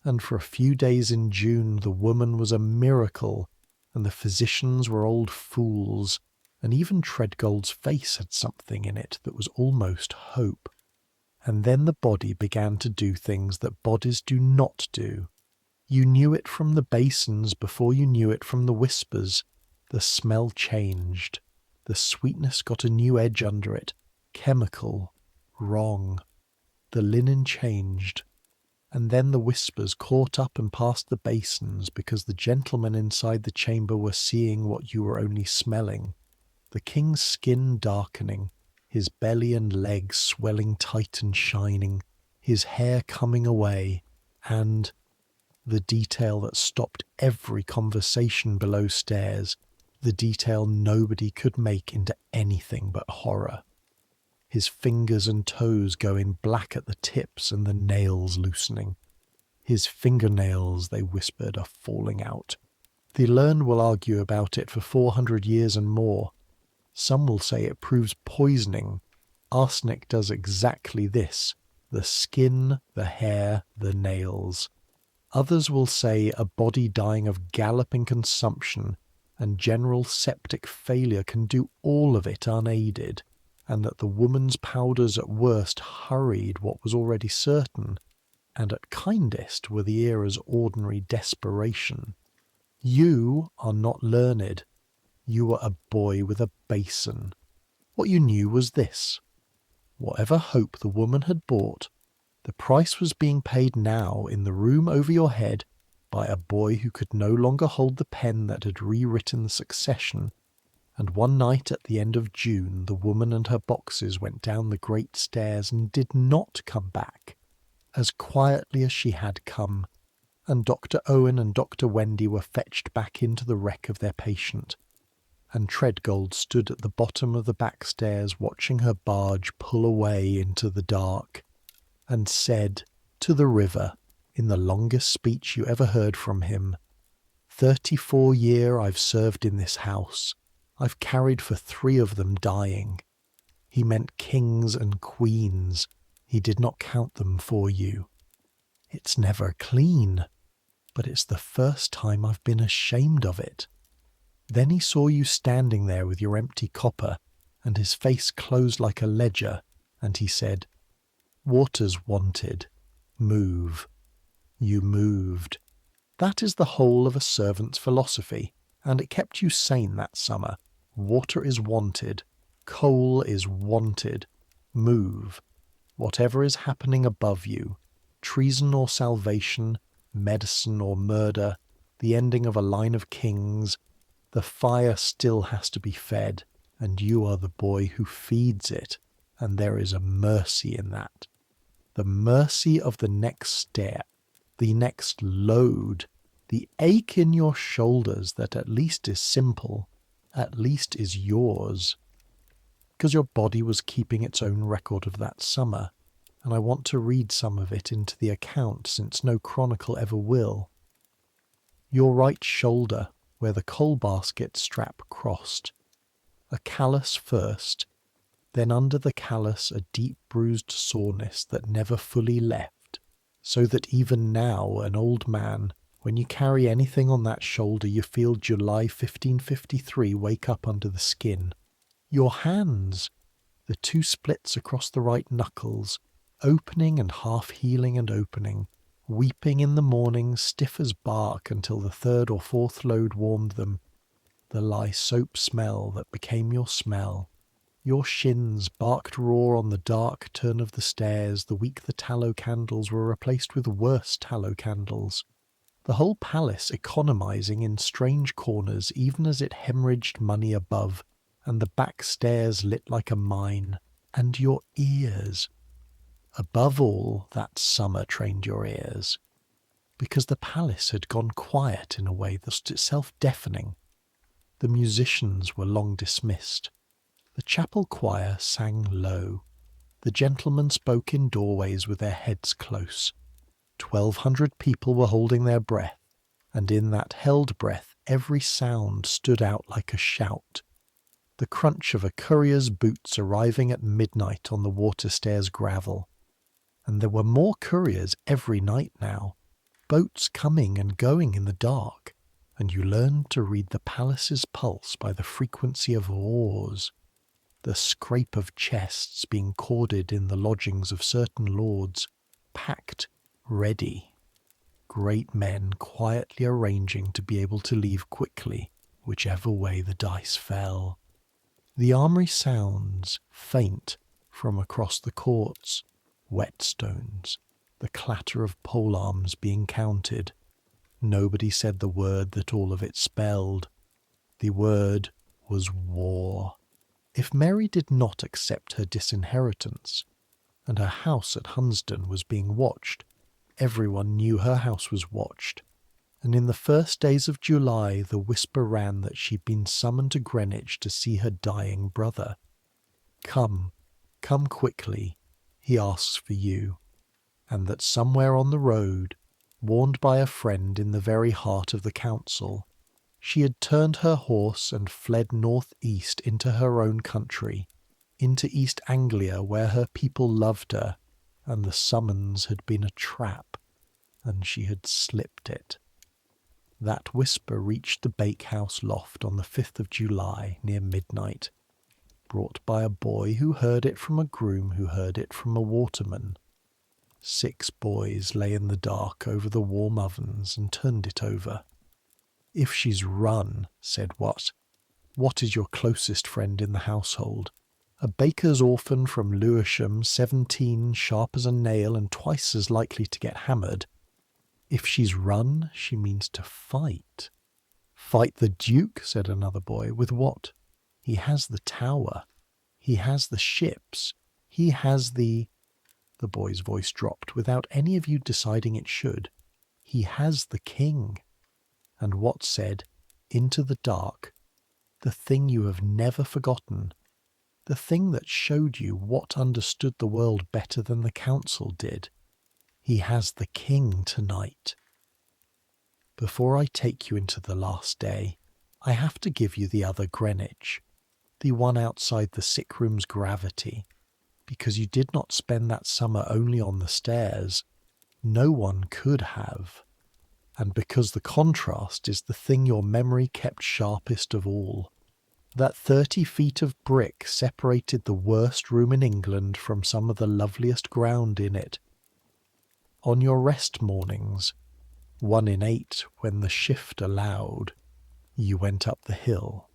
and for a few days in June the woman was a miracle, and the physicians were old fools, and even Treadgold's face had something in it that was almost hope. And then the body began to do things that bodies do not do. You knew it from the basins before you knew it from the whispers. The smell changed. The sweetness got a new edge under it. Chemical. Wrong. The linen changed. And then the whispers caught up and passed the basins because the gentlemen inside the chamber were seeing what you were only smelling. The king's skin darkening, his belly and legs swelling tight and shining, his hair coming away, and the detail that stopped every conversation below stairs, the detail nobody could make into anything but horror. His fingers and toes going black at the tips and the nails loosening. His fingernails, they whispered, are falling out. The learned will argue about it for 400 years and more. Some will say it proves poisoning. Arsenic does exactly this: the skin, the hair, the nails. Others will say a body dying of galloping consumption and general septic failure can do all of it unaided, and that the woman's powders at worst hurried what was already certain, and at kindest were the era's ordinary desperation. You are not learned. You were a boy with a basin. What you knew was this: whatever hope the woman had bought, the price was being paid now in the room over your head by a boy who could no longer hold the pen that had rewritten the succession. And one night at the end of June, the woman and her boxes went down the great stairs and did not come back, as quietly as she had come, and Dr. Owen and Dr. Wendy were fetched back into the wreck of their patient, and Treadgold stood at the bottom of the back stairs watching her barge pull away into the dark, and said to the river, in the longest speech you ever heard from him, 34 year I've served in this house. I've carried for 3 of them dying. He meant kings and queens. He did not count them for you. It's never clean. but it's the first time I've been ashamed of it. Then he saw you standing there with your empty copper, and his face closed like a ledger, and he said, "Water's wanted. Move." You moved. That is the whole of a servant's philosophy, and it kept you sane that summer. Water is wanted. Coal is wanted. Move. Whatever is happening above you, treason or salvation, medicine or murder, the ending of a line of kings, the fire still has to be fed, and you are the boy who feeds it, and there is a mercy in that. The mercy of the next step, the next load, the ache in your shoulders that at least is simple, at least is yours. Because your body was keeping its own record of that summer, and I want to read some of it into the account since no chronicle ever will. Your right shoulder, where the coal basket strap crossed. A callus first, then under the callus a deep bruised soreness that never fully left, so that even now, an old man, when you carry anything on that shoulder you feel July 1553 wake up under the skin. Your hands, the two splits across the right knuckles, opening and half healing and opening, weeping in the morning stiff as bark until the third or fourth load warmed them, the lye soap smell that became your smell, your shins barked raw on the dark turn of the stairs the week the tallow candles were replaced with worse tallow candles, the whole palace economizing in strange corners even as it hemorrhaged money above, and the back stairs lit like a mine, and your ears. Above all, that summer trained your ears, because the palace had gone quiet in a way that's itself deafening. The musicians were long dismissed. The chapel choir sang low. The gentlemen spoke in doorways with their heads close. 1,200 people were holding their breath, and in that held breath every sound stood out like a shout. The crunch of a courier's boots arriving at midnight on the water stairs gravel. And there were more couriers every night now, boats coming and going in the dark, and you learned to read the palace's pulse by the frequency of oars, the scrape of chests being corded in the lodgings of certain lords, packed, ready, great men quietly arranging to be able to leave quickly, whichever way the dice fell. The armoury sounds, faint, from across the courts, whetstones, the clatter of polearms being counted. Nobody said the word that all of it spelled. The word was war. If Mary did not accept her disinheritance, and her house at Hunsdon was being watched, everyone knew her house was watched, and in the first days of July the whisper ran that she'd been summoned to Greenwich to see her dying brother. Come quickly, he asks for you, and that somewhere on the road, warned by a friend in the very heart of the council, she had turned her horse and fled north-east into her own country, into East Anglia where her people loved her, and the summons had been a trap, and she had slipped it. That whisper reached the bakehouse loft on the 5th of July near midnight, brought by a boy who heard it from a groom who heard it from a waterman. 6 boys lay in the dark over the warm ovens and turned it over. If she's run, said What? What is your closest friend in the household? A baker's orphan from Lewisham, 17, sharp as a nail and twice as likely to get hammered. If she's run, she means to fight. Fight the Duke, said another boy. With what? He has the tower. He has the ships. He has the boy's voice dropped without any of you deciding it should. He has the king. And Wat said, into the dark, the thing you have never forgotten, the thing that showed you what understood the world better than the council did. He has the king tonight. Before I take you into the last day, I have to give you the other Greenwich, the one outside the sick room's gravity, because you did not spend that summer only on the stairs. No one could have. and because the contrast is the thing your memory kept sharpest of all. That 30 feet of brick separated the worst room in England from some of the loveliest ground in it. On your rest mornings, 1 in 8 when the shift allowed, you went up the hill.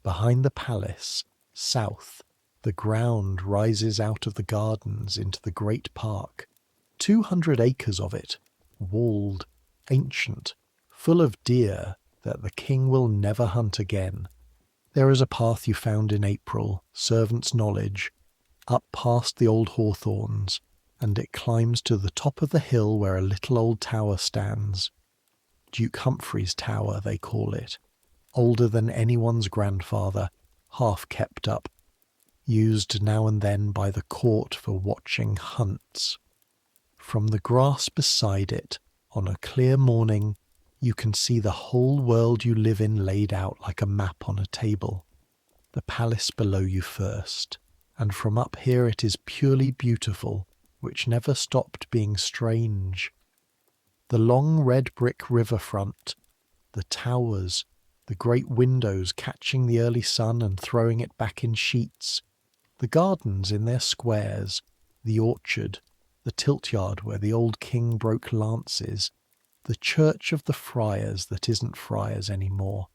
Behind the palace, south, the ground rises out of the gardens into the great park, 200 acres of it, walled, ancient, full of deer that the king will never hunt again. There is a path you found in April, servant's knowledge, up past the old hawthorns, and it climbs to the top of the hill where a little old tower stands. Duke Humphrey's Tower, they call it, older than anyone's grandfather, half kept up, used now and then by the court for watching hunts. From the grass beside it, on a clear morning, you can see the whole world you live in laid out like a map on a table. The palace below you first, and from up here it is purely beautiful, which never stopped being strange. The long red brick riverfront, the towers, the great windows catching the early sun and throwing it back in sheets, the gardens in their squares, the orchard, the tilt-yard where the old king broke lances, the church of the friars that isn't friars any more.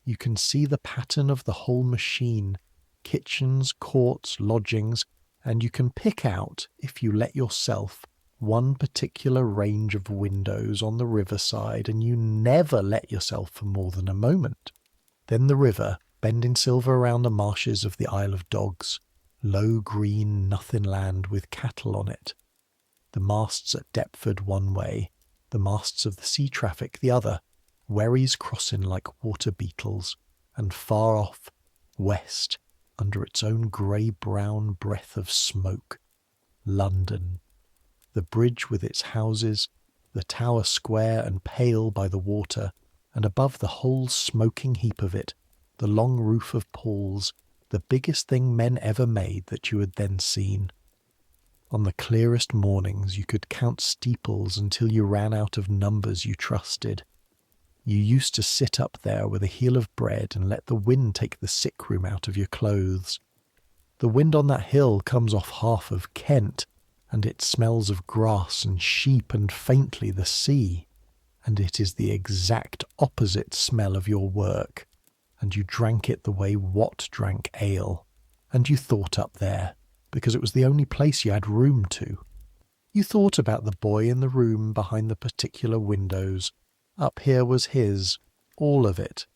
You can see the pattern of the whole machine, kitchens, courts, lodgings, and you can pick out, if you let yourself, one particular range of windows on the riverside, and you never let yourself for more than a moment. Then the river, bending silver around the marshes of the Isle of Dogs, low green nothing land with cattle on it. The masts at Deptford one way, the masts of the sea traffic the other, wherries crossing like water beetles, and far off, west, under its own grey-brown breath of smoke, London. The bridge with its houses, the tower square and pale by the water, and above the whole smoking heap of it, the long roof of Paul's, the biggest thing men ever made that you had then seen. On the clearest mornings you could count steeples until you ran out of numbers you trusted. You used to sit up there with a heel of bread and let the wind take the sick room out of your clothes. The wind on that hill comes off half of Kent, and it smells of grass and sheep and faintly the sea, and it is the exact opposite smell of your work, and you drank it the way Watt drank ale, and you thought up there, because it was the only place you had room to. You thought about the boy in the room behind the particular windows. Up here was his, all of it.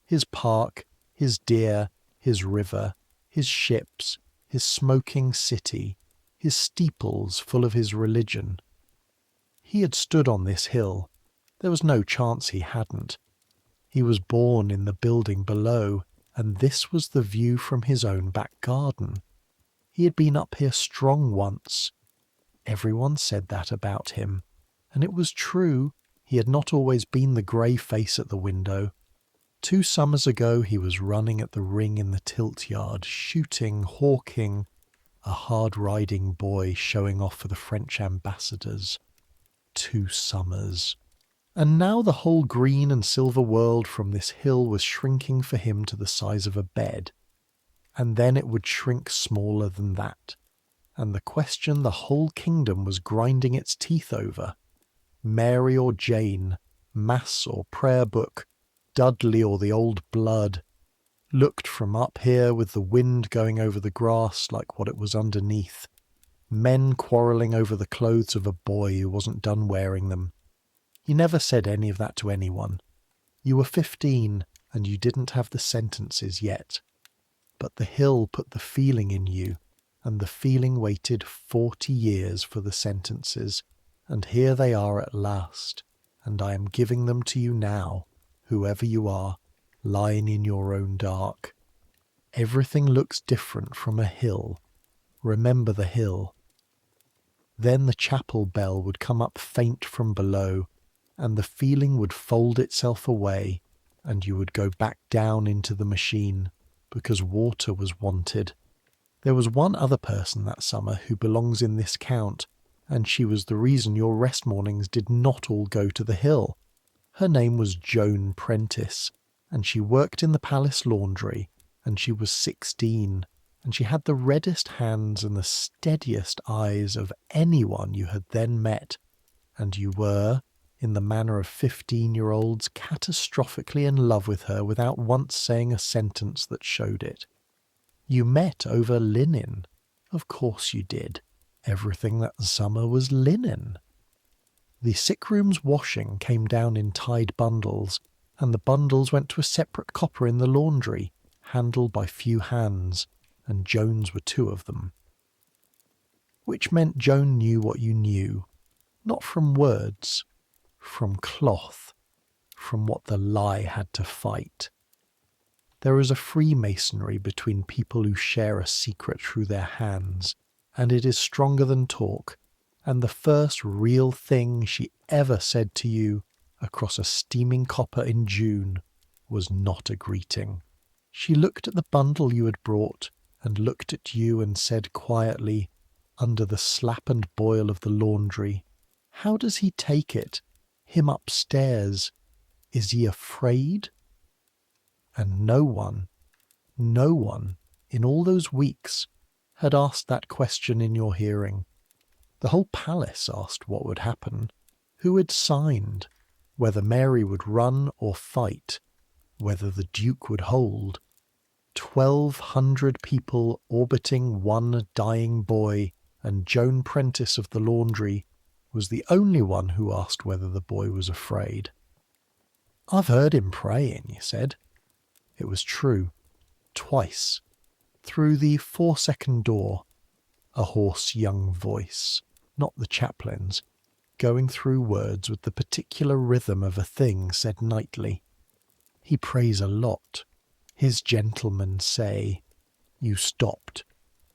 His park, his deer, his river, his ships, his smoking city, his steeples full of his religion. He had stood on this hill. There was no chance he hadn't. He was born in the building below, and this was the view from his own back garden. He had been up here strong once. Everyone said that about him, and it was true. He had not always been the grey face at the window. 2 summers ago he was running at the ring in the tilt-yard, shooting, hawking, a hard-riding boy showing off for the French ambassadors. 2 summers. And now the whole green and silver world from this hill was shrinking for him to the size of a bed. And then it would shrink smaller than that. And the question the whole kingdom was grinding its teeth over, Mary or Jane, Mass or prayer book, Dudley or the old blood, looked from up here with the wind going over the grass like what it was underneath, men quarrelling over the clothes of a boy who wasn't done wearing them. You never said any of that to anyone. You were 15 and you didn't have the sentences yet. But the hill put the feeling in you, and the feeling waited 40 years for the sentences, and here they are at last, and I am giving them to you now, whoever you are, lying in your own dark. Everything looks different from a hill. Remember the hill. Then the chapel bell would come up faint from below, and the feeling would fold itself away, and you would go back down into the machine, because water was wanted. There was one other person that summer who belongs in this count, and she was the reason your rest mornings did not all go to the hill. Her name was Joan Prentice, and she worked in the palace laundry, and she was 16, and she had the reddest hands and the steadiest eyes of anyone you had then met, and you were, in the manner of 15-year-olds, catastrophically in love with her without once saying a sentence that showed it. You met over linen. Of course you did. Everything that summer was linen. The sick room's washing came down in tied bundles, and the bundles went to a separate copper in the laundry, handled by few hands, and Joan's were 2 of them. Which meant Joan knew what you knew, not from words, from cloth, from what the lie had to fight. There is a freemasonry between people who share a secret through their hands, and it is stronger than talk, and the first real thing she ever said to you across a steaming copper in June was not a greeting. She looked at the bundle you had brought, and looked at you and said quietly, under the slap and boil of the laundry, "How does he take it? Him upstairs? Is he afraid?" And no one, in all those weeks, had asked that question in your hearing. The whole palace asked what would happen, who had signed, whether Mary would run or fight, whether the Duke would hold. 1,200 people orbiting one dying boy, and Joan Prentice of the laundry was the only one who asked whether the boy was afraid. "I've heard him praying," you said. It was true. Twice. Through the 4-second door, a hoarse young voice, not the chaplain's, going through words with the particular rhythm of a thing said nightly. "He prays a lot. His gentlemen say—" You stopped,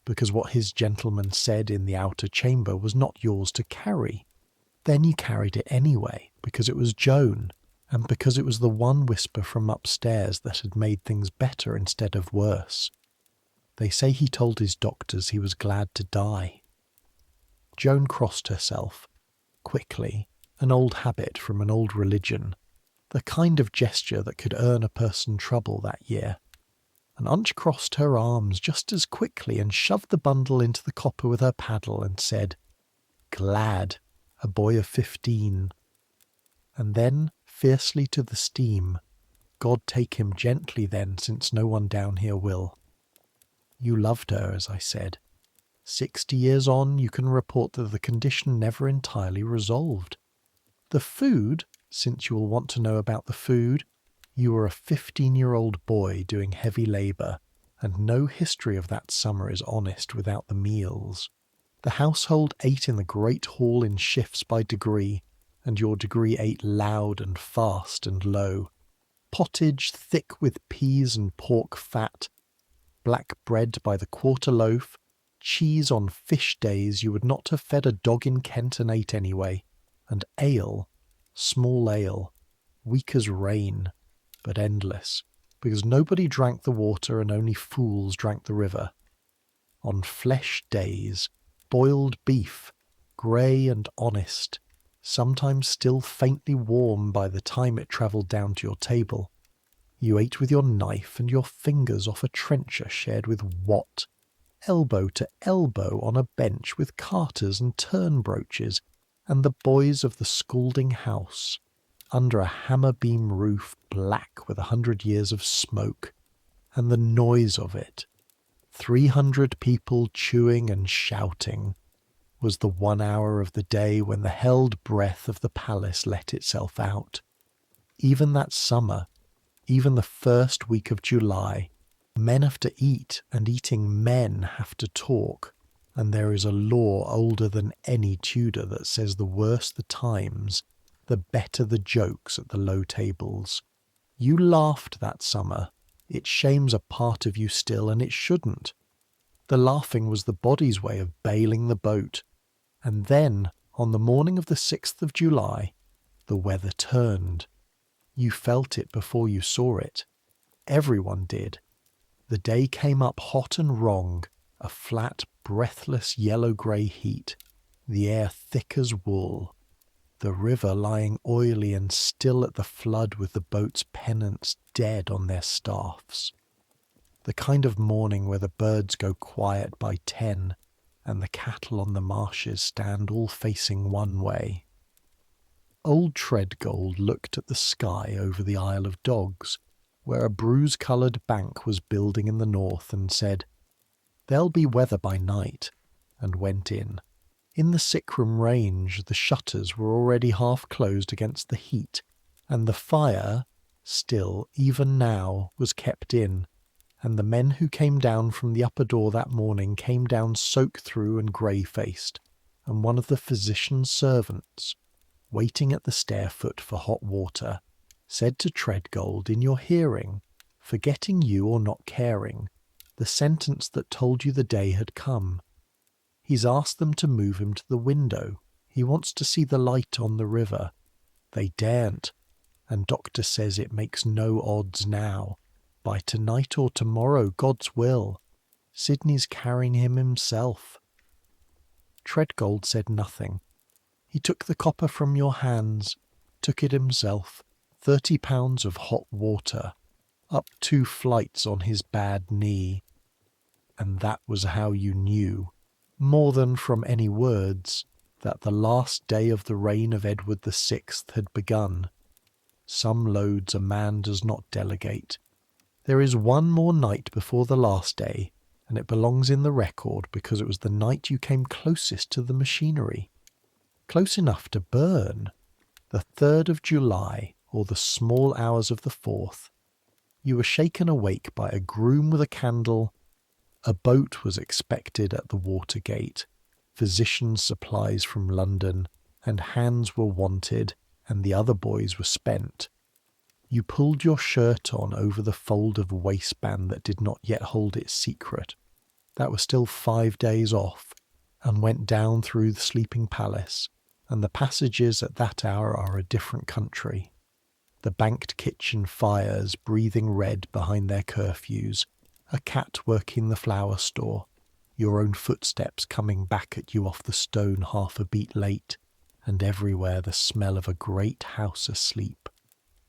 because what his gentleman said in the outer chamber was not yours to carry. Then you carried it anyway, because it was Joan, and because it was the one whisper from upstairs that had made things better instead of worse. They say he told his doctors he was glad to die. Joan crossed herself, quickly, an old habit from an old religion, the kind of gesture that could earn a person trouble that year, and uncrossed her arms just as quickly and shoved the bundle into the copper with her paddle and said, "Glad, a boy of 15. And then, fiercely to the steam, "God take him gently then, since no one down here will." You loved her, as I said. 60 years on, you can report that the condition never entirely resolved. The food, since you will want to know about the food, you were a 15-year-old boy doing heavy labour, and no history of that summer is honest without the meals. The household ate in the great hall in shifts by degree, and your degree ate loud and fast and low. Pottage thick with peas and pork fat, black bread by the quarter loaf, cheese on fish days you would not have fed a dog in Kent and ate anyway, and ale, small ale, weak as rain, but endless, because nobody drank the water and only fools drank the river. On flesh days, boiled beef, grey and honest, sometimes still faintly warm by the time it travelled down to your table. You ate with your knife and your fingers off a trencher shared with Watt, elbow to elbow on a bench with carters and turn brooches, and the boys of the scalding house, under a hammer-beam roof black with 100 years of smoke, and the noise of it, 300 people chewing and shouting, was the 1 hour of the day when the held breath of the palace let itself out. Even that summer, even the first week of July, men have to eat, and eating men have to talk, and there is a law older than any Tudor that says the worse the times, the better the jokes at the low tables. You laughed that summer. It shames a part of you still, and it shouldn't. The laughing was the body's way of bailing the boat. And then, on the morning of the 6th of July, the weather turned. You felt it before you saw it. Everyone did. The day came up hot and wrong, a flat, breathless yellow-grey heat, the air thick as wool. the river lying oily and still at the flood with the boat's pennants dead on their staffs. The kind of morning where the birds go quiet by 10 and the cattle on the marshes stand all facing one way. Old Treadgold looked at the sky over the Isle of Dogs, where a bruise-coloured bank was building in the north, and said, "There'll be weather by night," and went in. In the sick-room range the shutters were already half closed against the heat, and the fire, still, even now, was kept in, and the men who came down from the upper door that morning came down soak-through and grey-faced, and one of the physician's servants, waiting at the stair-foot for hot water, said to Treadgold in your hearing, forgetting you or not caring, the sentence that told you the day had come. He's asked them to move him to the window. He wants to see the light on the river. They daren't, and doctor says it makes no odds now. By tonight or tomorrow, God's will. Sidney's carrying him himself. Treadgold said nothing. He took the copper from your hands, took it himself, 30 pounds of hot water, up 2 flights on his bad knee. And that was how you knew, more than from any words, that the last day of the reign of Edward VI had begun. Some loads a man does not delegate. There is one more night before the last day, and it belongs in the record because it was the night you came closest to the machinery. Close enough to burn. The 3rd of July, or the small hours of the 4th. You were shaken awake by a groom with a candle. A boat was expected at the water-gate, physicians' supplies from London, and hands were wanted, and the other boys were spent. You pulled your shirt on over the fold of waistband that did not yet hold its secret, that was still 5 days off, and went down through the sleeping palace, and the passages at that hour are a different country. The banked kitchen fires breathing red behind their curfews, a cat working the flower store, your own footsteps coming back at you off the stone half a beat late, and everywhere the smell of a great house asleep.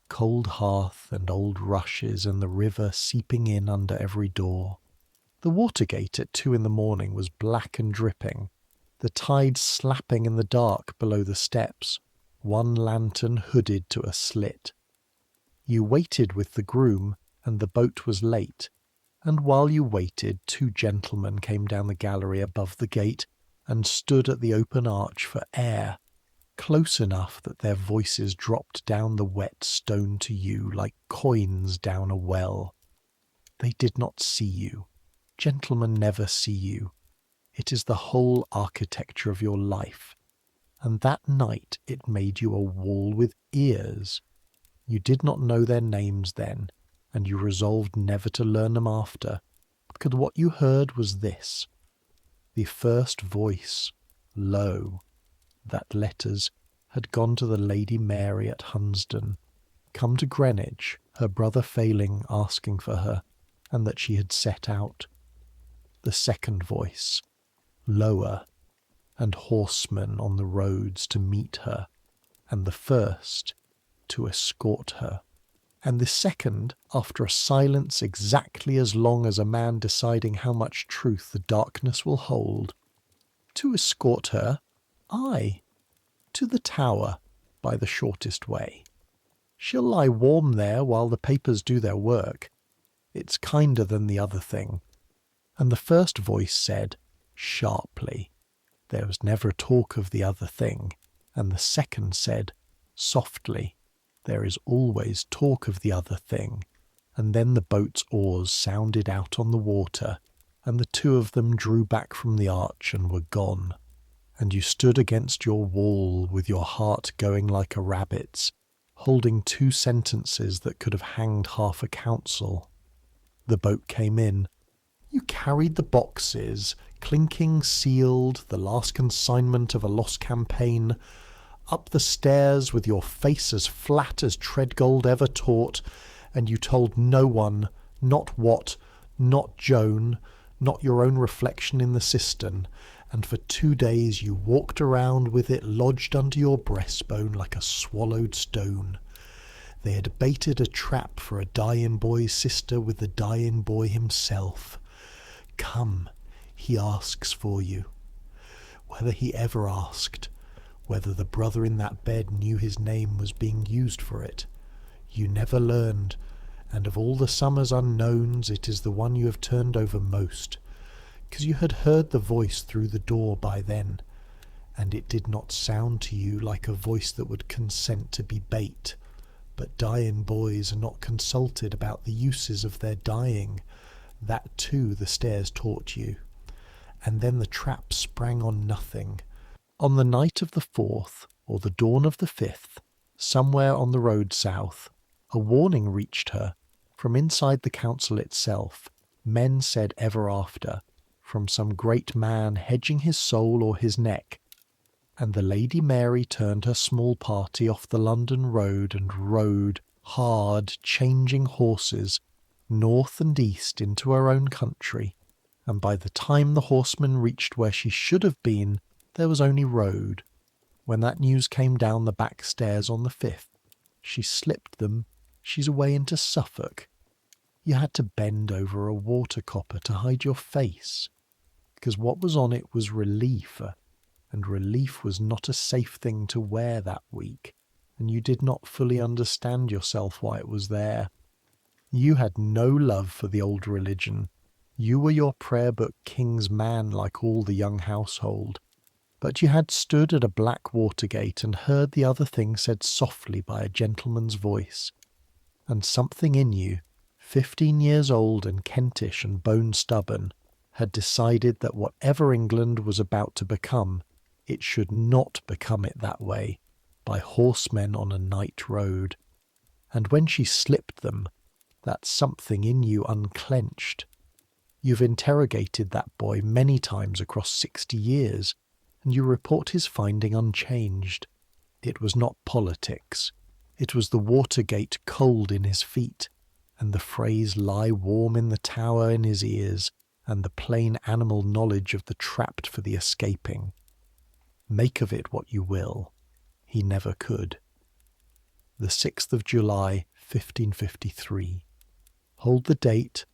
Cold hearth and old rushes and the river seeping in under every door. The water-gate at 2 in the morning was black and dripping, the tide slapping in the dark below the steps, one lantern hooded to a slit. You waited with the groom, and the boat was late, and while you waited 2 gentlemen came down the gallery above the gate and stood at the open arch for air, close enough that their voices dropped down the wet stone to you like coins down a well. They did not see you. Gentlemen never see you. It is the whole architecture of your life. And that night it made you a wall with ears. You did not know their names then, and you resolved never to learn them after, because what you heard was this. The first voice, low, that letters had gone to the Lady Mary at Hunsdon, come to Greenwich, her brother failing, asking for her, and that she had set out. The second voice, lower, and horsemen on the roads to meet her, and the first to escort her. And the second, after a silence exactly as long as a man deciding how much truth the darkness will hold, to escort her, aye, to the Tower by the shortest way. She'll lie warm there while the papers do their work. It's kinder than the other thing. And the first voice said, sharply, there was never talk of the other thing. And the second said, softly, there is always talk of the other thing. And then the boat's oars sounded out on the water, and the 2 of them drew back from the arch and were gone. And you stood against your wall with your heart going like a rabbit's, holding 2 sentences that could have hanged half a council. The boat came in. You carried the boxes, clinking sealed, the last consignment of a lost campaign, up the stairs with your face as flat as Treadgold ever taught, and you told no one, not Wat, not Joan, not your own reflection in the cistern, and for 2 days you walked around with it lodged under your breastbone like a swallowed stone. They had baited a trap for a dying boy's sister with the dying boy himself. Come, he asks for you. Whether he ever asked, whether the brother in that bed knew his name was being used for it, you never learned, and of all the summer's unknowns it is the one you have turned over most, 'cause you had heard the voice through the door by then, and it did not sound to you like a voice that would consent to be bait. But dying boys are not consulted about the uses of their dying. That too the stairs taught you. And then the trap sprang on nothing. On the night of the 4th, or the dawn of the 5th, somewhere on the road south, a warning reached her. From inside the council itself, men said ever after, from some great man hedging his soul or his neck, and the Lady Mary turned her small party off the London road and rode, hard, changing horses, north and east into her own country, and by the time the horsemen reached where she should have been, there was only road. When that news came down the back stairs on the 5th, she slipped them, she's away into Suffolk. You had to bend over a water copper to hide your face, because what was on it was relief, and relief was not a safe thing to wear that week, and you did not fully understand yourself why it was there. You had no love for the old religion. You were your prayer book king's man like all the young household, but you had stood at a black water gate and heard the other thing said softly by a gentleman's voice, and something in you, 15 years old and Kentish and bone-stubborn, had decided that whatever England was about to become, it should not become it that way, by horsemen on a night road. And when she slipped them, that something in you unclenched. You've interrogated that boy many times across 60 years, and you report his finding unchanged. It was not politics. It was the Watergate cold in his feet, and the phrase lie warm in the tower in his ears, and the plain animal knowledge of the trapped for the escaping. Make of it what you will. He never could. The 6th of July, 1553. Hold the date.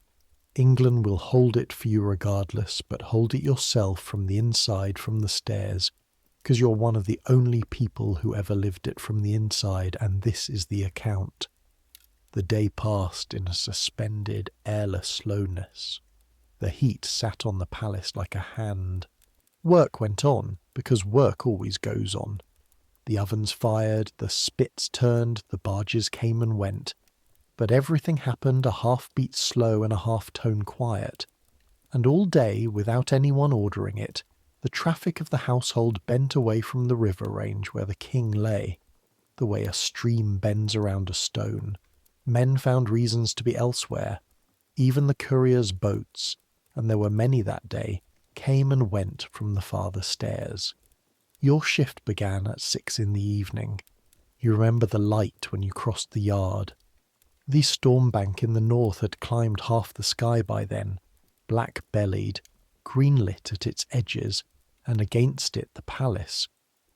England will hold it for you regardless, but hold it yourself from the inside, from the stairs, because you're one of the only people who ever lived it from the inside, and this is the account. The day passed in a suspended, airless slowness. The heat sat on the palace like a hand. Work went on, because work always goes on. The ovens fired, the spits turned, the barges came and went. But everything happened a half-beat slow and a half-tone quiet. And all day, without anyone ordering it, the traffic of the household bent away from the river range where the king lay, the way a stream bends around a stone. Men found reasons to be elsewhere. Even the couriers' boats, and there were many that day, came and went from the farther stairs. Your shift began at 6 in the evening. You remember the light when you crossed the yard. The storm bank in the north had climbed half the sky by then, black-bellied, green-lit at its edges, and against it the palace.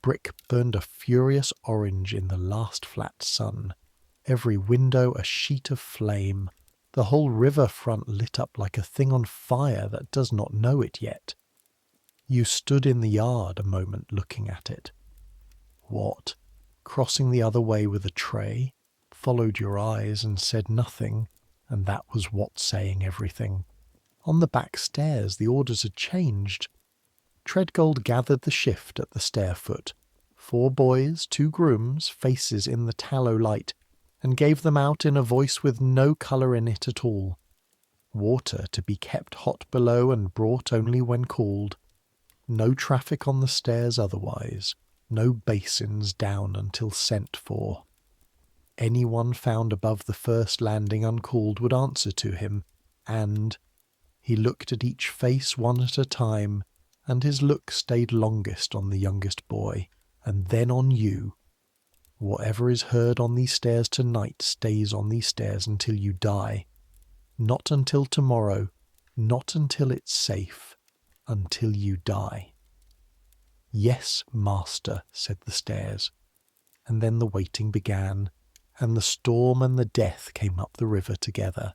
Brick burned a furious orange in the last flat sun, every window a sheet of flame, the whole river front lit up like a thing on fire that does not know it yet. You stood in the yard a moment looking at it. What, crossing the other way with a tray, followed your eyes and said nothing, and that was what saying everything. On the back stairs the orders had changed. Treadgold gathered the shift at the stair-foot, 4 boys, 2 grooms, faces in the tallow light, and gave them out in a voice with no colour in it at all. Water to be kept hot below and brought only when called. No traffic on the stairs otherwise, no basins down until sent for. Anyone found above the first landing uncalled would answer to him, and he looked at each face one at a time, and his look stayed longest on the youngest boy, and then on you. Whatever is heard on these stairs tonight stays on these stairs until you die. Not until tomorrow, not until it's safe, until you die. "Yes, master," said the stairs. And then the waiting began, and the storm and the death came up the river together.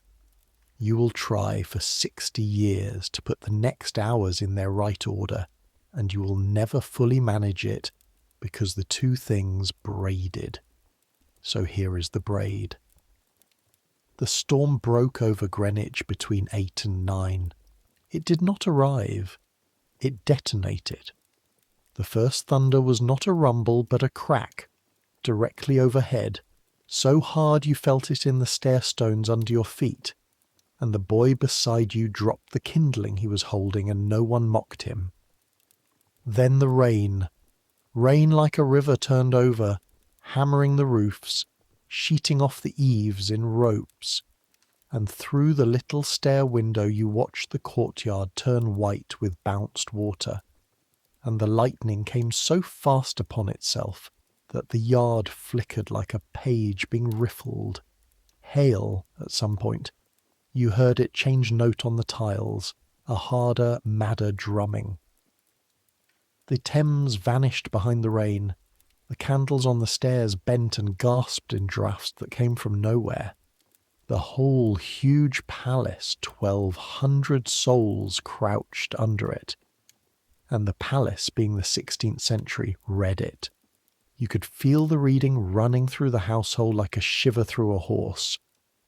You will try for 60 years to put the next hours in their right order, and you will never fully manage it, because the two things braided. So here is the braid. The storm broke over Greenwich between 8 and 9. It did not arrive. It detonated. The first thunder was not a rumble but a crack, directly overhead, so hard you felt it in the stair-stones under your feet, and the boy beside you dropped the kindling he was holding, and no one mocked him. Then the rain like a river turned over, hammering the roofs, sheeting off the eaves in ropes, and through the little stair window you watched the courtyard turn white with bounced water, and the lightning came so fast upon itself that the yard flickered like a page being riffled. Hail, at some point. You heard it change note on the tiles, a harder, madder drumming. The Thames vanished behind the rain. The candles on the stairs bent and gasped in draughts that came from nowhere. The whole huge palace, 1,200 souls crouched under it. And the palace, being the 16th century, read it. You could feel the reading running through the household like a shiver through a horse.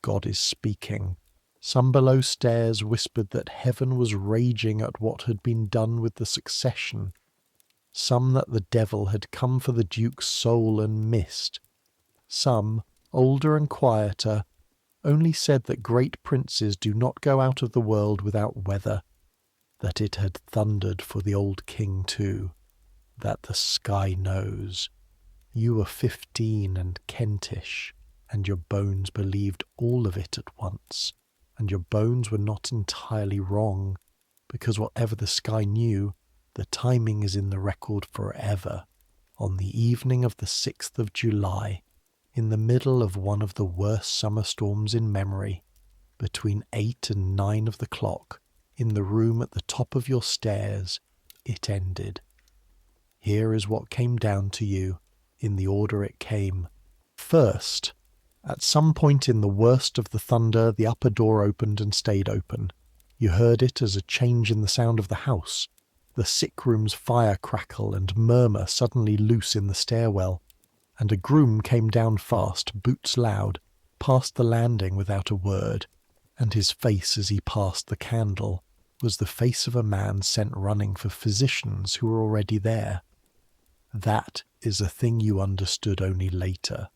God is speaking. Some below stairs whispered that heaven was raging at what had been done with the succession. Some that the devil had come for the Duke's soul and missed. Some, older and quieter, only said that great princes do not go out of the world without weather, that it had thundered for the old king too, that the sky knows. You were 15 and Kentish, and your bones believed all of it at once, and your bones were not entirely wrong, because whatever the sky knew, the timing is in the record forever. On the evening of the 6th of July, in the middle of one of the worst summer storms in memory, between 8 and 9 of the clock, in the room at the top of your stairs, it ended. Here is what came down to you, in the order it came. First, at some point in the worst of the thunder, the upper door opened and stayed open. You heard it as a change in the sound of the house. The sick room's fire crackle and murmur suddenly loose in the stairwell, and a groom came down fast, boots loud, past the landing without a word, and his face as he passed the candle was the face of a man sent running for physicians who were already there. That is a thing you understood only later.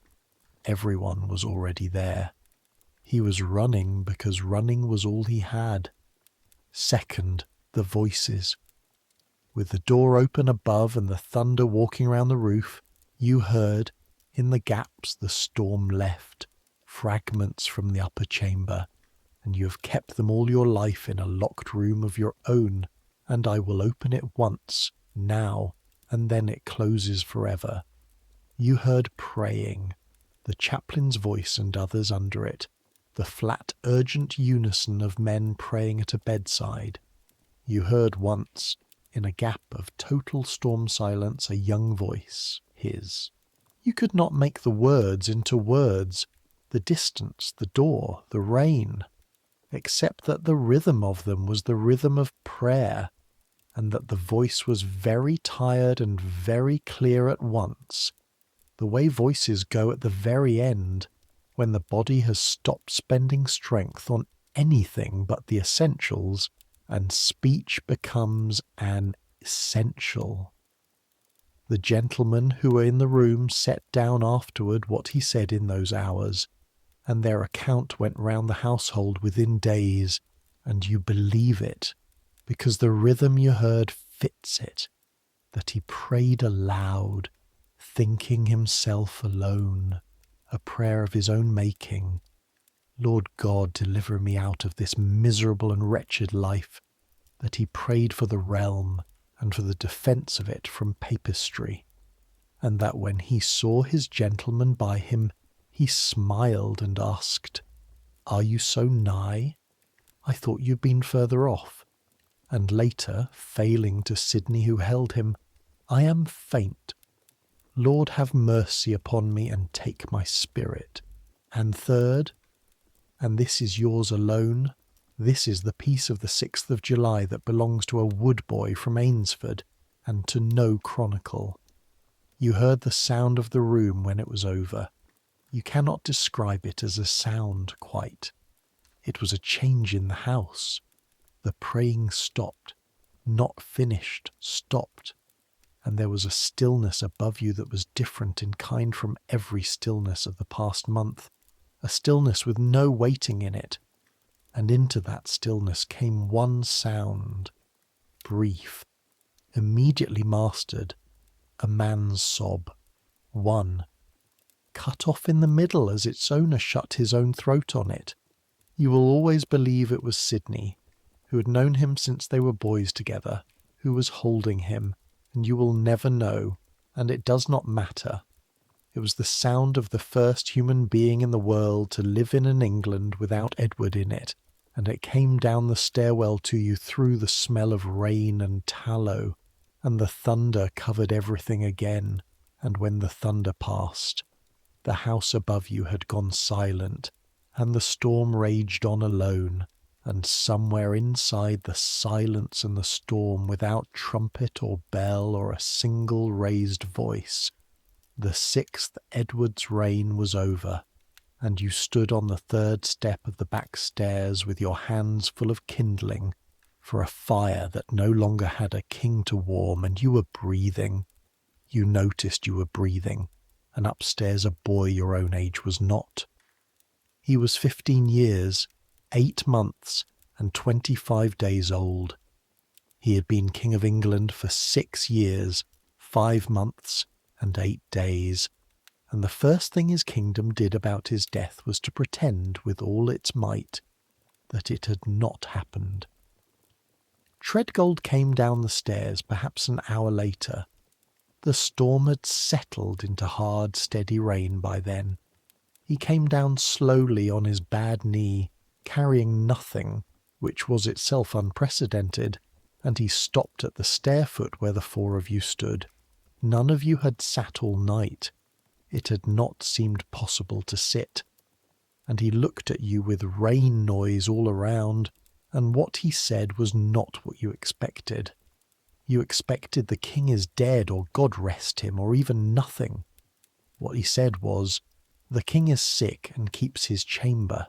Everyone was already there. He was running because running was all he had. Second, the voices. With the door open above and the thunder walking round the roof, you heard, in the gaps the storm left, fragments from the upper chamber, and you have kept them all your life in a locked room of your own, and I will open it once, now, and then it closes forever. You heard praying, the chaplain's voice and others under it, the flat, urgent unison of men praying at a bedside. You heard once, in a gap of total storm silence, a young voice, his. You could not make the words into words, the distance, the door, the rain, except that the rhythm of them was the rhythm of prayer, and that the voice was very tired and very clear at once, the way voices go at the very end, when the body has stopped spending strength on anything but the essentials, and speech becomes an essential. The gentlemen who were in the room set down afterward what he said in those hours, and their account went round the household within days, and you believe it, because the rhythm you heard fits it, that he prayed aloud, thinking himself alone, a prayer of his own making. Lord God, deliver me out of this miserable and wretched life, that he prayed for the realm and for the defence of it from papistry, and that when he saw his gentleman by him, he smiled and asked, "Are you so nigh? I thought you'd been further off." And later, failing to Sidney who held him, I am faint. Lord, have mercy upon me and take my spirit. And third, and this is yours alone, this is the piece of the 6th of July that belongs to a wood boy from Ainsford and to no chronicle. You heard the sound of the room when it was over. You cannot describe it as a sound quite. It was a change in the house. The praying stopped, not finished, stopped, and there was a stillness above you that was different in kind from every stillness of the past month, a stillness with no waiting in it. And into that stillness came one sound, brief, immediately mastered, a man's sob, one, cut off in the middle as its owner shut his own throat on it. You will always believe it was Sidney, who had known him since they were boys together, who was holding him, and you will never know, and it does not matter. It was the sound of the first human being in the world to live in an England without Edward in it, and it came down the stairwell to you through the smell of rain and tallow, and the thunder covered everything again, and when the thunder passed, the house above you had gone silent, and the storm raged on alone, and somewhere inside the silence and the storm, without trumpet or bell or a single raised voice, the 6th Edward's reign was over, and you stood on the 3rd step of the back stairs with your hands full of kindling for a fire that no longer had a king to warm, and you were breathing. You noticed you were breathing, and upstairs a boy your own age was not. He was 15 years, 8 months, and 25 days old. He had been King of England for 6 years, 5 months, and 8 days, and the first thing his kingdom did about his death was to pretend with all its might that it had not happened. Treadgold came down the stairs perhaps an hour later. The storm had settled into hard, steady rain by then. He came down slowly on his bad knee, carrying nothing, which was itself unprecedented, and he stopped at the stair-foot where the 4 of you stood. None of you had sat all night. It had not seemed possible to sit. And he looked at you with rain noise all around, and what he said was not what you expected. You expected the king is dead, or God rest him, or even nothing. What he said was, the king is sick and keeps his chamber.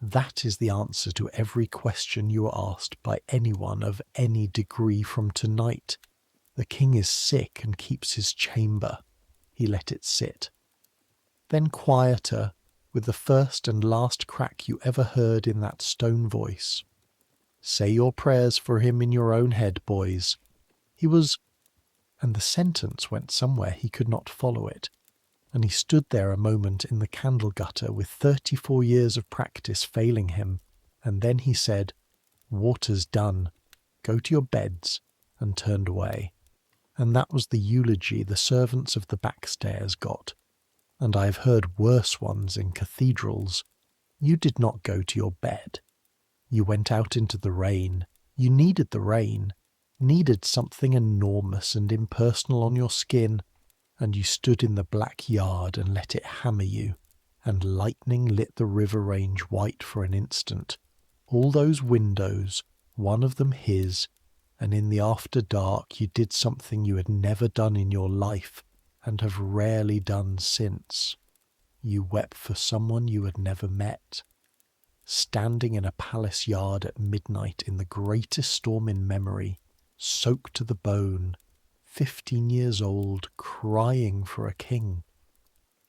That is the answer to every question you are asked by anyone of any degree from tonight. The king is sick and keeps his chamber. He let it sit. Then quieter, with the first and last crack you ever heard in that stone voice. Say your prayers for him in your own head, boys. He was... And the sentence went somewhere he could not follow it, and he stood there a moment in the candle gutter with 34 years of practice failing him, and then he said, "Water's done. Go to your beds," and turned away. And that was the eulogy the servants of the backstairs got. And I have heard worse ones in cathedrals. You did not go to your bed. You went out into the rain. You needed the rain, needed something enormous and impersonal on your skin, and you stood in the black yard and let it hammer you, and lightning lit the river range white for an instant. All those windows, one of them his, and in the after dark you did something you had never done in your life, and have rarely done since. You wept for someone you had never met. Standing in a palace yard at midnight in the greatest storm in memory, soaked to the bone, 15 years old, crying for a king.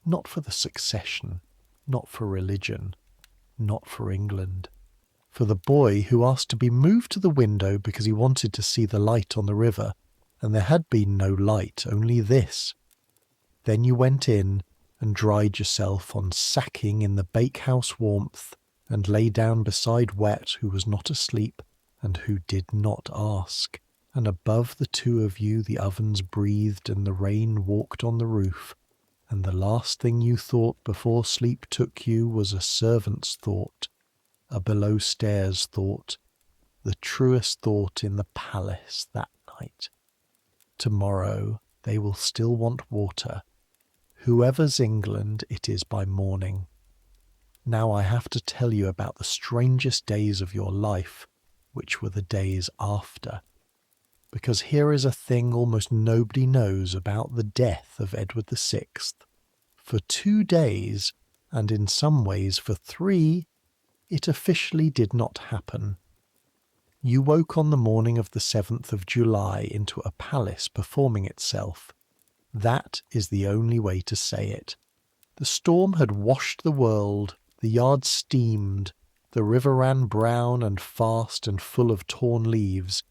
Not for the succession, not for religion, not for England. For the boy who asked to be moved to the window because he wanted to see the light on the river, and there had been no light, only this. Then you went in and dried yourself on sacking in the bakehouse warmth, and lay down beside Wet, who was not asleep, and who did not ask. And above the 2 of you the ovens breathed, and the rain walked on the roof, and the last thing you thought before sleep took you was a servant's thought, a below-stairs thought, the truest thought in the palace that night. Tomorrow they will still want water. Whoever's England it is by morning. Now I have to tell you about the strangest days of your life, which were the days after. Because here is a thing almost nobody knows about the death of Edward VI. For 2 days, and in some ways for 3, it officially did not happen. You woke on the morning of the 7th of July into a palace performing itself. That is the only way to say it. The storm had washed the world, the yard steamed, the river ran brown and fast and full of torn leaves,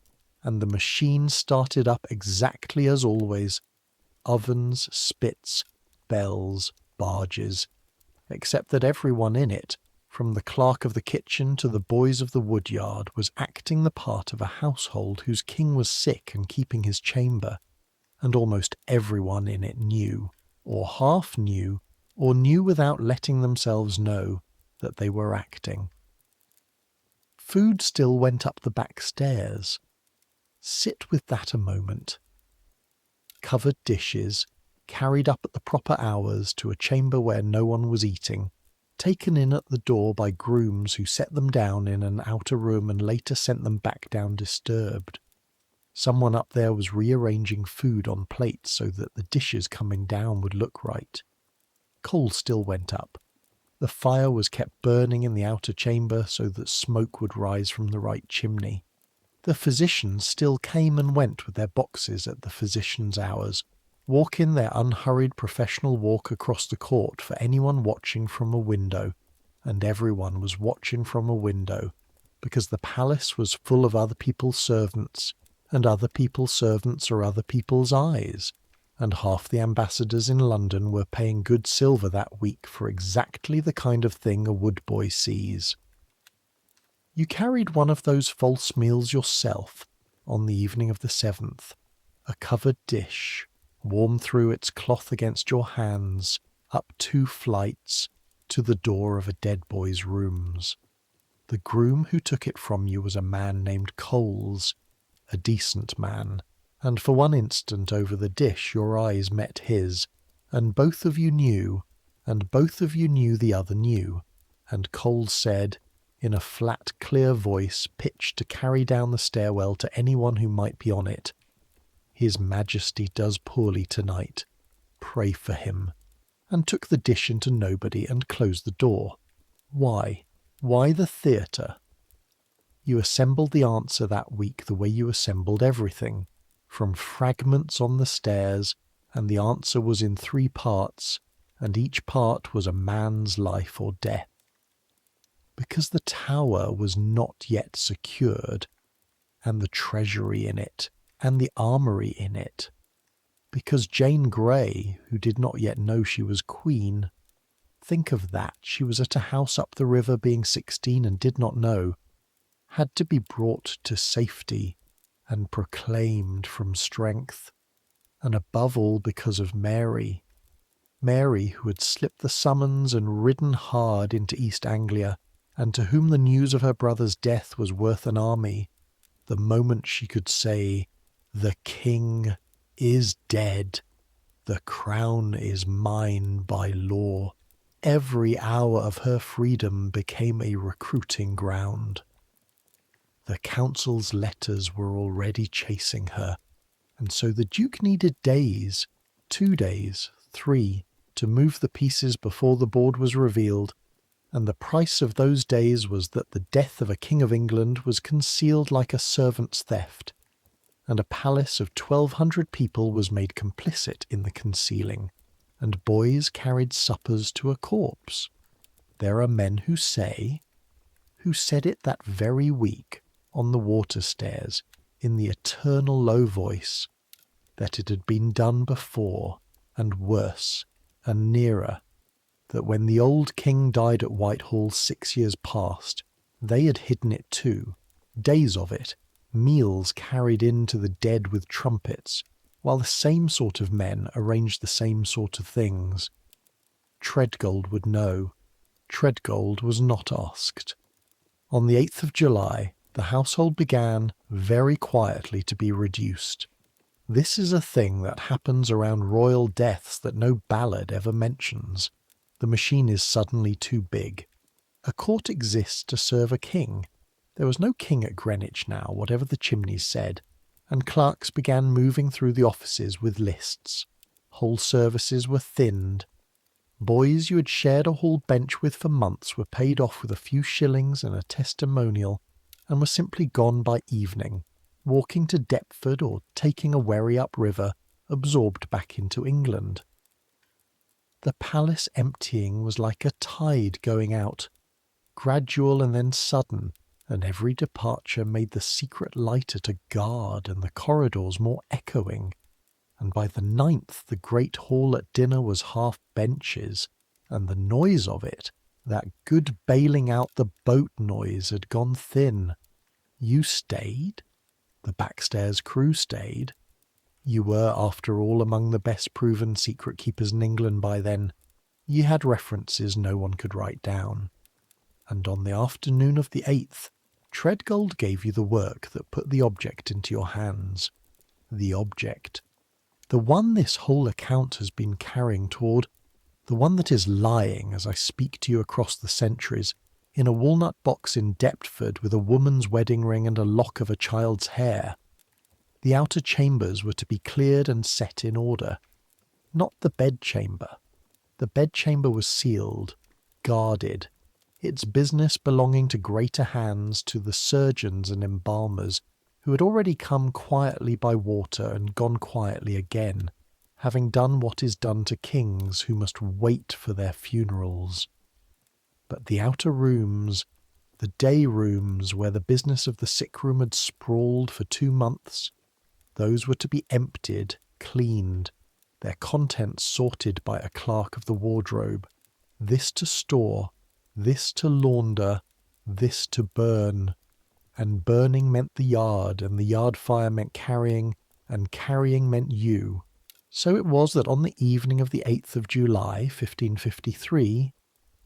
and the machine started up exactly as always. Ovens, spits, bells, barges, except that everyone in it, from the clerk of the kitchen to the boys of the woodyard, was acting the part of a household whose king was sick and keeping his chamber, and almost everyone in it knew, or half knew, or knew without letting themselves know, that they were acting. Food still went up the back stairs. Sit with that a moment. Covered dishes, carried up at the proper hours to a chamber where no one was eating, taken in at the door by grooms who set them down in an outer room and later sent them back down disturbed. Someone up there was rearranging food on plates so that the dishes coming down would look right. Coal still went up. The fire was kept burning in the outer chamber so that smoke would rise from the right chimney. The physicians still came and went with their boxes at the physicians' hours, walking their unhurried professional walk across the court for anyone watching from a window, and everyone was watching from a window, because the palace was full of other people's servants, and other people's servants are other people's eyes, and half the ambassadors in London were paying good silver that week for exactly the kind of thing a woodboy sees. You carried one of those false meals yourself on the evening of the 7th, a covered dish, warm through its cloth against your hands, up 2 flights, to the door of a dead boy's rooms. The groom who took it from you was a man named Coles, a decent man, and for one instant over the dish your eyes met his, and both of you knew, and both of you knew the other knew, and Coles said, in a flat, clear voice pitched to carry down the stairwell to anyone who might be on it, "His Majesty does poorly tonight. Pray for him," and took the dish into nobody and closed the door. Why? Why the theatre? You assembled the answer that week the way you assembled everything, from fragments on the stairs, and the answer was in 3 parts, and each part was a man's life or death. Because the tower was not yet secured, and the treasury in it, and the armoury in it. Because Jane Grey, who did not yet know she was queen, think of that, she was at a house up the river being 16 and did not know, had to be brought to safety and proclaimed from strength, and above all because of Mary, who had slipped the summons and ridden hard into East Anglia, and to whom the news of her brother's death was worth an army, the moment she could say, "The king is dead, the crown is mine by law," every hour of her freedom became a recruiting ground. The council's letters were already chasing her, and so the Duke needed days, 2 days, 3, to move the pieces before the board was revealed, and the price of those days was that the death of a King of England was concealed like a servant's theft, and a palace of 1,200 people was made complicit in the concealing, and boys carried suppers to a corpse. There are men who say, who said it that very week on the water stairs in the eternal low voice, that it had been done before, and worse, and nearer, that when the old king died at Whitehall 6 years past, they had hidden it too, days of it, meals carried in to the dead with trumpets, while the same sort of men arranged the same sort of things. Treadgold would know. Treadgold was not asked. On the 8th of July, the household began, very quietly, to be reduced. This is a thing that happens around royal deaths that no ballad ever mentions. The machine is suddenly too big. A court exists to serve a king. There was no king at Greenwich now, whatever the chimneys said, and clerks began moving through the offices with lists. Whole services were thinned. Boys you had shared a hall bench with for months were paid off with a few shillings and a testimonial, and were simply gone by evening, walking to Deptford or taking a wherry upriver, absorbed back into England. The palace emptying was like a tide going out, gradual and then sudden, and every departure made the secret lighter to guard and the corridors more echoing, and by the 9th the great hall at dinner was half benches, and the noise of it, that good bailing out the boat noise, had gone thin. You stayed? The backstairs crew stayed. You were, after all, among the best proven secret keepers in England by then. Ye had references no one could write down. And on the afternoon of the 8th, Treadgold gave you the work that put the object into your hands. The object. The one this whole account has been carrying toward, the one that is lying, as I speak to you across the centuries, in a walnut box in Deptford with a woman's wedding ring and a lock of a child's hair. The outer chambers were to be cleared and set in order. Not the bedchamber. The bedchamber was sealed, guarded, its business belonging to greater hands, to the surgeons and embalmers, who had already come quietly by water and gone quietly again, having done what is done to kings who must wait for their funerals. But the outer rooms, the day rooms where the business of the sick room had sprawled for 2 months, those were to be emptied, cleaned, their contents sorted by a clerk of the wardrobe, this to store, this to launder, this to burn. And burning meant the yard, and the yard fire meant carrying, and carrying meant you. So it was that on the evening of the 8th of July, 1553,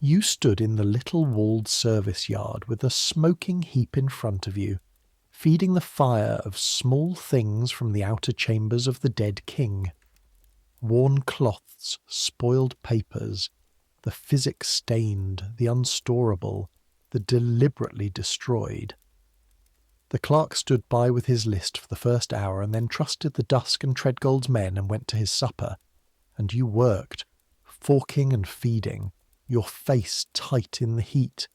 you stood in the little walled service yard with a smoking heap in front of you, feeding the fire of small things from the outer chambers of the dead king. Worn cloths, spoiled papers, the physic stained, the unstorable, the deliberately destroyed. The clerk stood by with his list for the first hour, and then trusted the dusk and Treadgold's men and went to his supper. And you worked, forking and feeding, your face tight in the heat,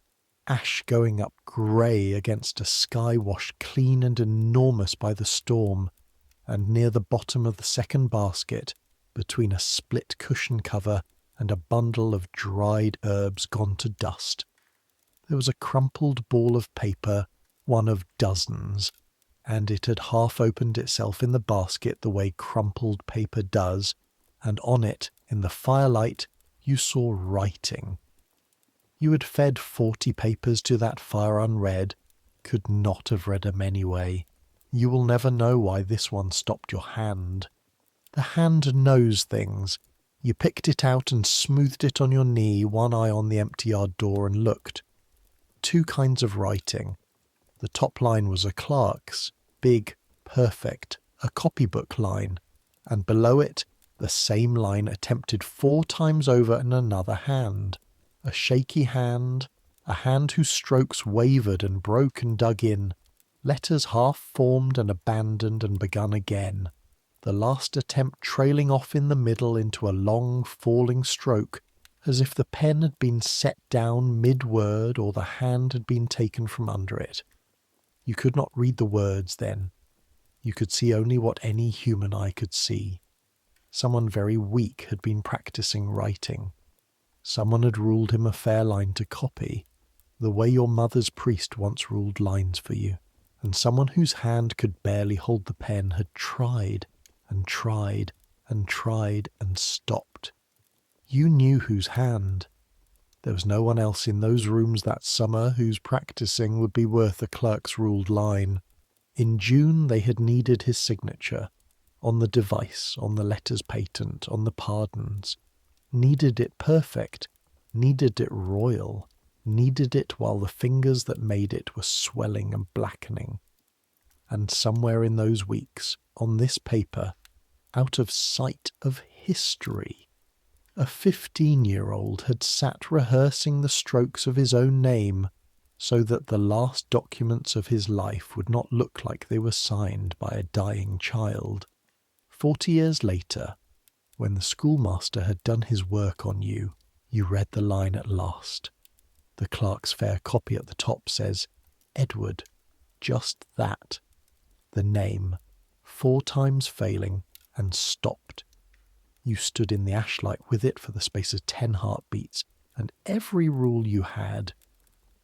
ash going up grey against a sky washed clean and enormous by the storm, and near the bottom of the second basket, between a split cushion cover and a bundle of dried herbs gone to dust, there was a crumpled ball of paper, one of dozens, and it had half opened itself in the basket the way crumpled paper does, and on it, in the firelight, you saw writing. You had fed 40 papers to that fire unread, could not have read 'em anyway. You will never know why this one stopped your hand. The hand knows things. You picked it out and smoothed it on your knee, one eye on the empty yard door, and looked. 2 kinds of writing. The top line was a clerk's, big, perfect, a copybook line, and below it the same line attempted 4 times over in another hand, a shaky hand, a hand whose strokes wavered and broke and dug in, letters half formed and abandoned and begun again, the last attempt trailing off in the middle into a long falling stroke, as if the pen had been set down mid-word or the hand had been taken from under it. You could not read the words then. You could see only what any human eye could see. Someone very weak had been practicing writing. Someone had ruled him a fair line to copy, the way your mother's priest once ruled lines for you, and someone whose hand could barely hold the pen had tried and tried and tried and stopped. You knew whose hand. There was no one else in those rooms that summer whose practising would be worth a clerk's ruled line. In June they had needed his signature, on the device, on the letters patent, on the pardons. Needed it perfect, needed it royal, needed it while the fingers that made it were swelling and blackening. And somewhere in those weeks, on this paper, out of sight of history, a 15-year-old had sat rehearsing the strokes of his own name so that the last documents of his life would not look like they were signed by a dying child. 40 years later, when the schoolmaster had done his work on you, you read the line at last. The Clerk's Fair copy at the top says, Edward, just that. The name, 4 times failing, and stopped. You stood in the ashlight with it for the space of 10 heartbeats, and every rule you had,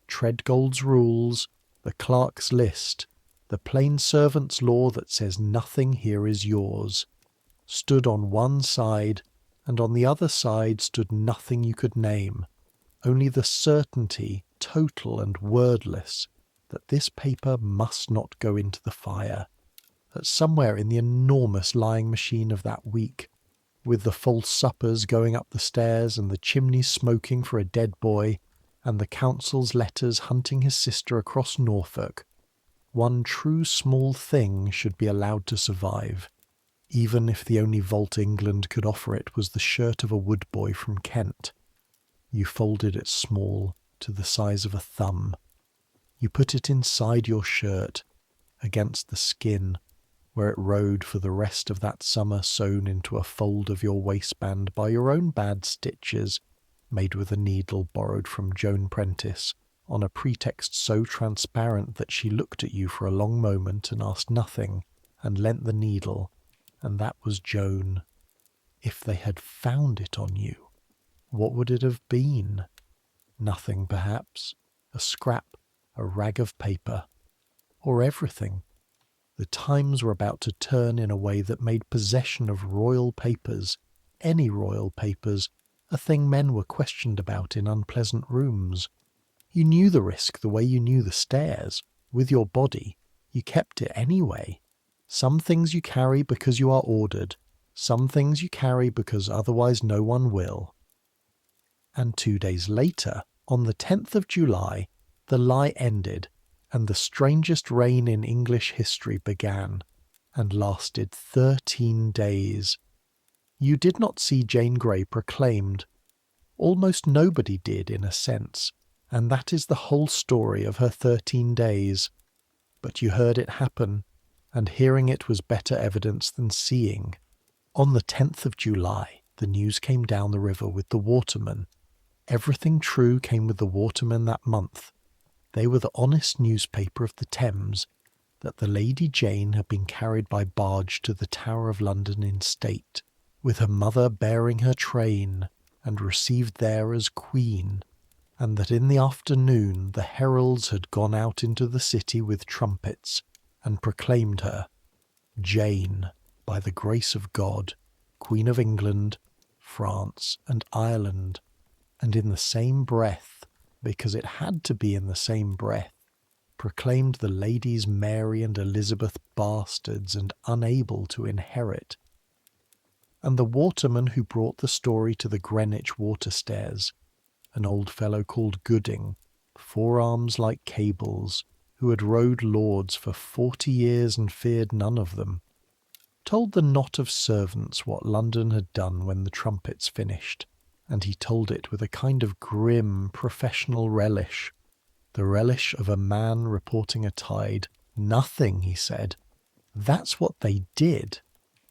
Treadgold's rules, the clerk's list, the plain servant's law that says nothing here is yours, stood on one side, and on the other side stood nothing you could name, only the certainty, total and wordless, that this paper must not go into the fire, that somewhere in the enormous lying machine of that week, with the false suppers going up the stairs and the chimney smoking for a dead boy, and the counsel's letters hunting his sister across Norfolk, one true small thing should be allowed to survive, even if the only vault England could offer it was the shirt of a woodboy from Kent. You folded it small, to the size of a thumb. You put it inside your shirt, against the skin, where it rode for the rest of that summer sewn into a fold of your waistband by your own bad stitches, made with a needle borrowed from Joan Prentice, on a pretext so transparent that she looked at you for a long moment and asked nothing, and lent the needle, and that was Joan. If they had found it on you, what would it have been? Nothing, perhaps. A scrap, a rag of paper. Or everything. The times were about to turn in a way that made possession of royal papers, any royal papers, a thing men were questioned about in unpleasant rooms. You knew the risk the way you knew the stairs. With your body, you kept it anyway. Some things you carry because you are ordered, some things you carry because otherwise no one will. And 2 days later, on the 10th of July, the lie ended, and the strangest reign in English history began, and lasted 13 days. You did not see Jane Grey proclaimed. Almost nobody did, in a sense, and that is the whole story of her 13 days. But you heard it happen, and hearing it was better evidence than seeing. On the 10th of July, the news came down the river with the watermen. Everything true came with the watermen that month. They were the honest newspaper of the Thames, that the Lady Jane had been carried by barge to the Tower of London in state, with her mother bearing her train, and received there as Queen, and that in the afternoon the heralds had gone out into the city with trumpets, and proclaimed her, Jane, by the grace of God, Queen of England, France, and Ireland, and in the same breath, because it had to be in the same breath, proclaimed the Ladies Mary and Elizabeth bastards and unable to inherit. And the waterman who brought the story to the Greenwich water stairs, an old fellow called Gooding, forearms like cables, who had rowed lords for 40 years and feared none of them, told the knot of servants what London had done when the trumpets finished, and he told it with a kind of grim, professional relish, the relish of a man reporting a tide. Nothing, he said. That's what they did.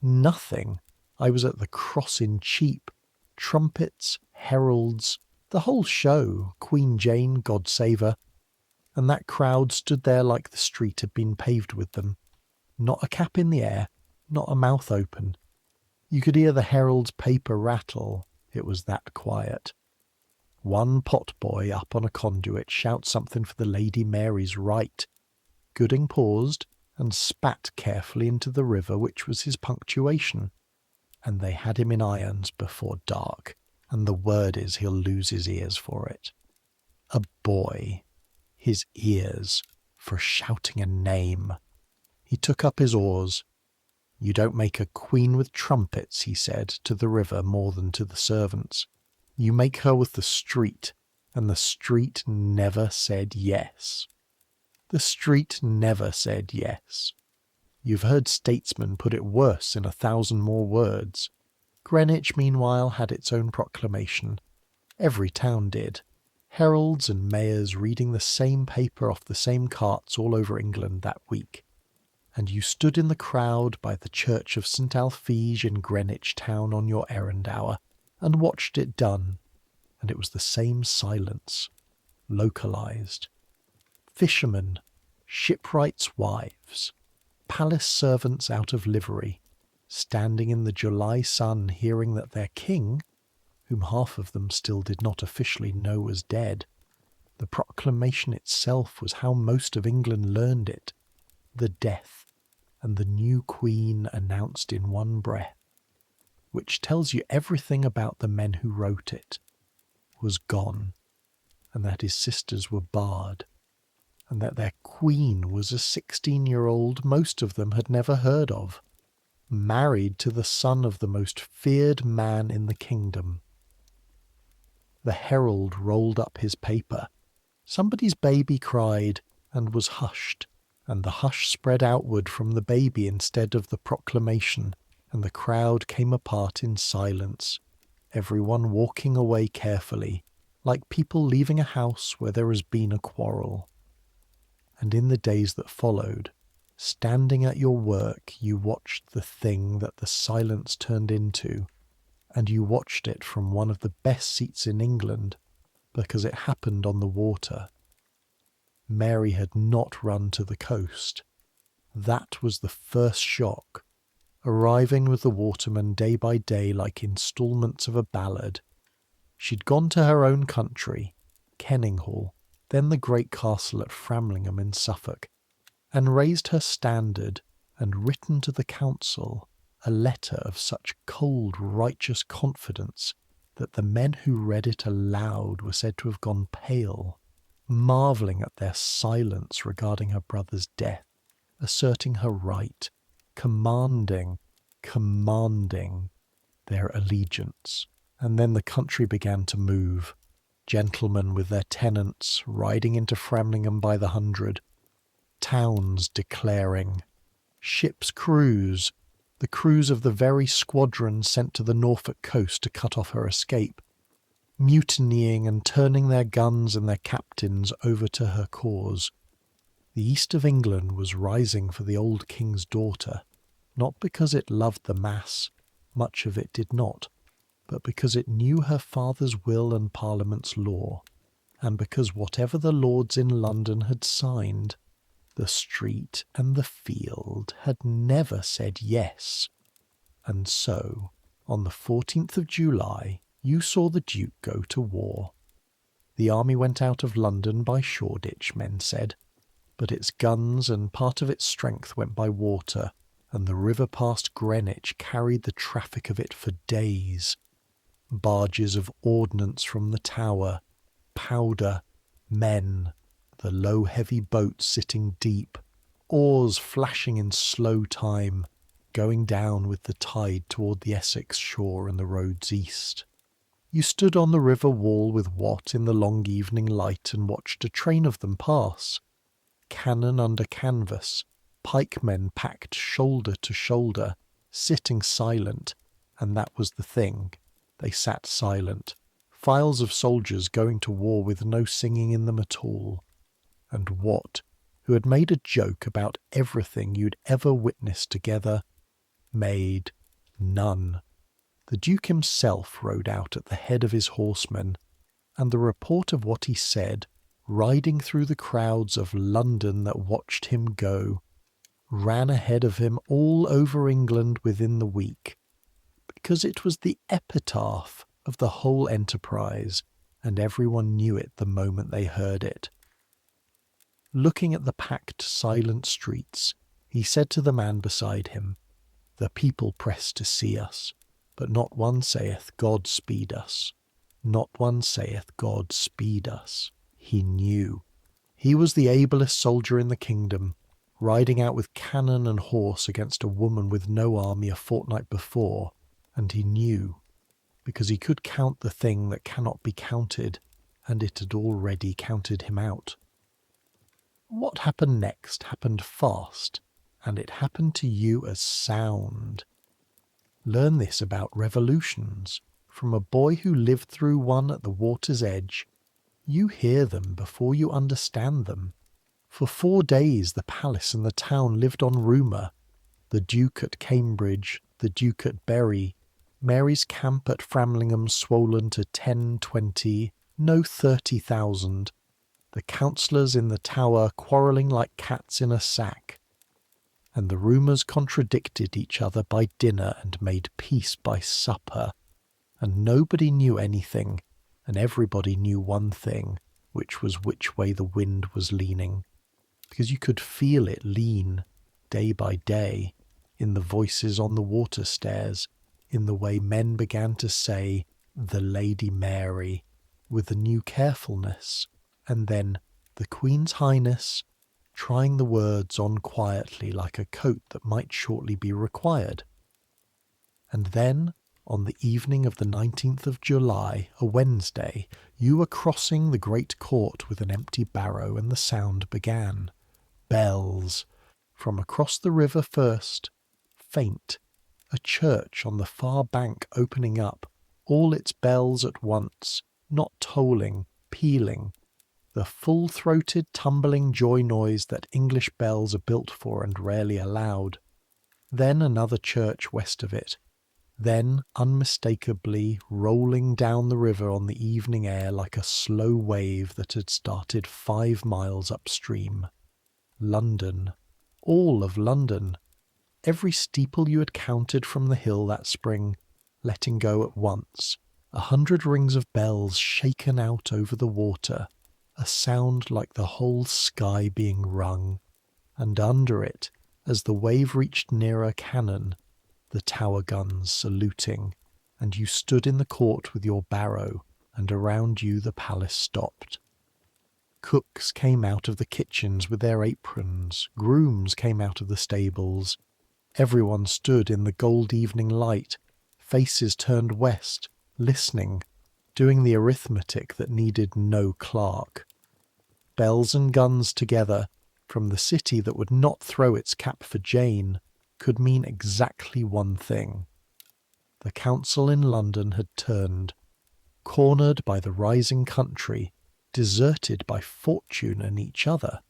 Nothing. I was at the Cross in Cheap. Trumpets, heralds, the whole show, Queen Jane, God save her, and that crowd stood there like the street had been paved with them. Not a cap in the air, not a mouth open. You could hear the herald's paper rattle. It was that quiet. One potboy up on a conduit shouts something for the Lady Mary's right. Gooding paused and spat carefully into the river, which was his punctuation. And they had him in irons before dark, and the word is he'll lose his ears for it. A boy. His ears, for shouting a name. He took up his oars. You don't make a queen with trumpets, he said, to the river more than to the servants. You make her with the street, and the street never said yes. The street never said yes. You've heard statesmen put it worse in 1,000 more words. Greenwich, meanwhile, had its own proclamation. Every town did. Heralds and mayors reading the same paper off the same carts all over England that week. And you stood in the crowd by the church of St. Alphege in Greenwich town on your errand hour, and watched it done, and it was the same silence, localised. Fishermen, shipwrights' wives, palace servants out of livery, standing in the July sun hearing that their king, whom half of them still did not officially know was dead, the proclamation itself was how most of England learned it, the death and the new queen announced in one breath, which tells you everything about the men who wrote it, was gone, and that his sisters were barred, and that their queen was a 16-year-old most of them had never heard of, married to the son of the most feared man in the kingdom. The herald rolled up his paper. Somebody's baby cried and was hushed, and the hush spread outward from the baby instead of the proclamation, and the crowd came apart in silence, everyone walking away carefully, like people leaving a house where there has been a quarrel. And in the days that followed, standing at your work, you watched the thing that the silence turned into, and you watched it from one of the best seats in England, because it happened on the water. Mary had not run to the coast. That was the first shock, arriving with the watermen day by day like instalments of a ballad. She'd gone to her own country, Kenninghall, then the great castle at Framlingham in Suffolk, and raised her standard and written to the council a letter of such cold, righteous confidence that the men who read it aloud were said to have gone pale, marvelling at their silence regarding her brother's death, asserting her right, commanding their allegiance. And then the country began to move, gentlemen with their tenants riding into Framlingham by the hundred, towns declaring, ships' crews, the crews of the very squadron sent to the Norfolk coast to cut off her escape, mutinying and turning their guns and their captains over to her cause. The east of England was rising for the old king's daughter, not because it loved the mass, much of it did not, but because it knew her father's will and Parliament's law, and because whatever the lords in London had signed, the street and the field had never said yes. And so, on the 14th of July, you saw the Duke go to war. The army went out of London by Shoreditch, men said, but its guns and part of its strength went by water, and the river past Greenwich carried the traffic of it for days. Barges of ordnance from the Tower, powder, men, the low heavy boats sitting deep, oars flashing in slow time, going down with the tide toward the Essex shore and the roads east. You stood on the river wall with Watt in the long evening light and watched a train of them pass. Cannon under canvas, pikemen packed shoulder to shoulder, sitting silent, and that was the thing. They sat silent, files of soldiers going to war with no singing in them at all. And Watt, who had made a joke about everything you'd ever witnessed together, made none. The Duke himself rode out at the head of his horsemen, and the report of what he said, riding through the crowds of London that watched him go, ran ahead of him all over England within the week, because it was the epitaph of the whole enterprise, and everyone knew it the moment they heard it. Looking at the packed, silent streets, he said to the man beside him, "The people press to see us, but not one saith, God speed us. Not one saith, God speed us." He knew. He was the ablest soldier in the kingdom, riding out with cannon and horse against a woman with no army a fortnight before, and he knew, because he could count the thing that cannot be counted, and it had already counted him out. What happened next happened fast, and it happened to you as sound. Learn this about revolutions from a boy who lived through one at the water's edge. You hear them before you understand them. For 4 days the palace and the town lived on rumour. The Duke at Cambridge, the Duke at Bury, Mary's camp at Framlingham swollen to 10, 20, no 30,000. The councillors in the Tower quarrelling like cats in a sack. And the rumours contradicted each other by dinner and made peace by supper. And nobody knew anything, and everybody knew one thing, which was which way the wind was leaning. Because you could feel it lean, day by day, in the voices on the water stairs, in the way men began to say, "the Lady Mary," with a new carefulness, and then, "the Queen's Highness," trying the words on quietly like a coat that might shortly be required. And then, on the evening of the 19th of July, a Wednesday, you were crossing the great court with an empty barrow, and the sound began. Bells. From across the river first, faint, a church on the far bank opening up, all its bells at once, not tolling, pealing, the full-throated tumbling joy noise that English bells are built for and rarely allowed. Then another church west of it. Then, unmistakably, rolling down the river on the evening air like a slow wave that had started 5 miles upstream. London. All of London. Every steeple you had counted from the hill that spring, letting go at once. 100 rings of bells shaken out over the water. A sound like the whole sky being rung, and under it, as the wave reached nearer, cannon, the Tower guns saluting, and you stood in the court with your barrow, and around you the palace stopped. Cooks came out of the kitchens with their aprons, grooms came out of the stables. Everyone stood in the gold evening light, faces turned west, listening, doing the arithmetic that needed no clerk. Bells and guns together, from the city that would not throw its cap for Jane, could mean exactly one thing. The council in London had turned, cornered by the rising country, deserted by fortune and each other.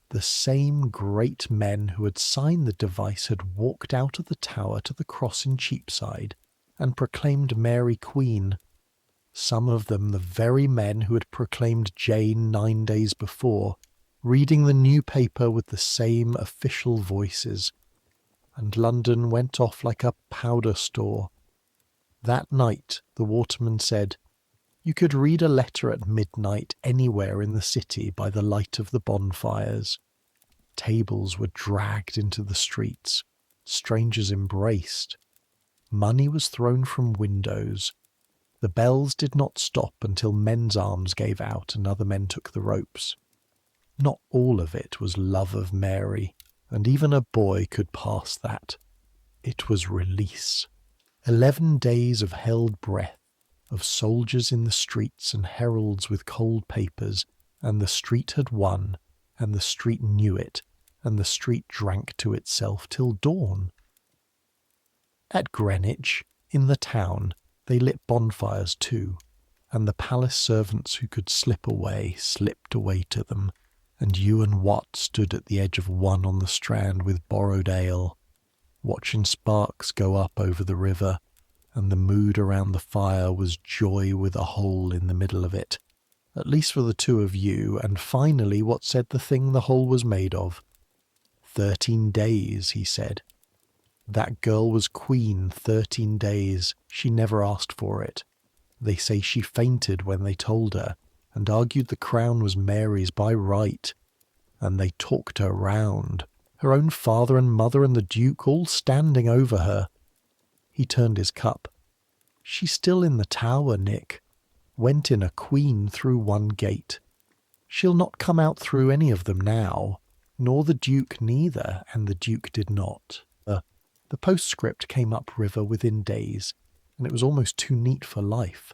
The same great men who had signed the device had walked out of the Tower to the cross in Cheapside and proclaimed Mary Queen. Some of them the very men who had proclaimed Jane 9 days before, reading the new paper with the same official voices. And London went off like a powder store. That night, the waterman said, you could read a letter at midnight anywhere in the city by the light of the bonfires. Tables were dragged into the streets. Strangers embraced. Money was thrown from windows. The bells did not stop until men's arms gave out and other men took the ropes. Not all of it was love of Mary, and even a boy could pass that. It was release. 11 days of held breath, of soldiers in the streets and heralds with cold papers, and the street had won, and the street knew it, and the street drank to itself till dawn. At Greenwich, in the town, they lit bonfires too, and the palace servants who could slip away slipped away to them, and you and Watt stood at the edge of one on the Strand with borrowed ale, watching sparks go up over the river, and the mood around the fire was joy with a hole in the middle of it, at least for the two of you, and finally Watt said the thing the hole was made of. 13 days, he said. That girl was queen 13 days. She never asked for it. They say she fainted when they told her, and argued the crown was Mary's by right. And they talked her round, her own father and mother and the Duke all standing over her. He turned his cup. She's still in the Tower, Nick. Went in a queen through one gate. She'll not come out through any of them now, nor the Duke neither, and the Duke did not. The postscript came up river within days, and it was almost too neat for life.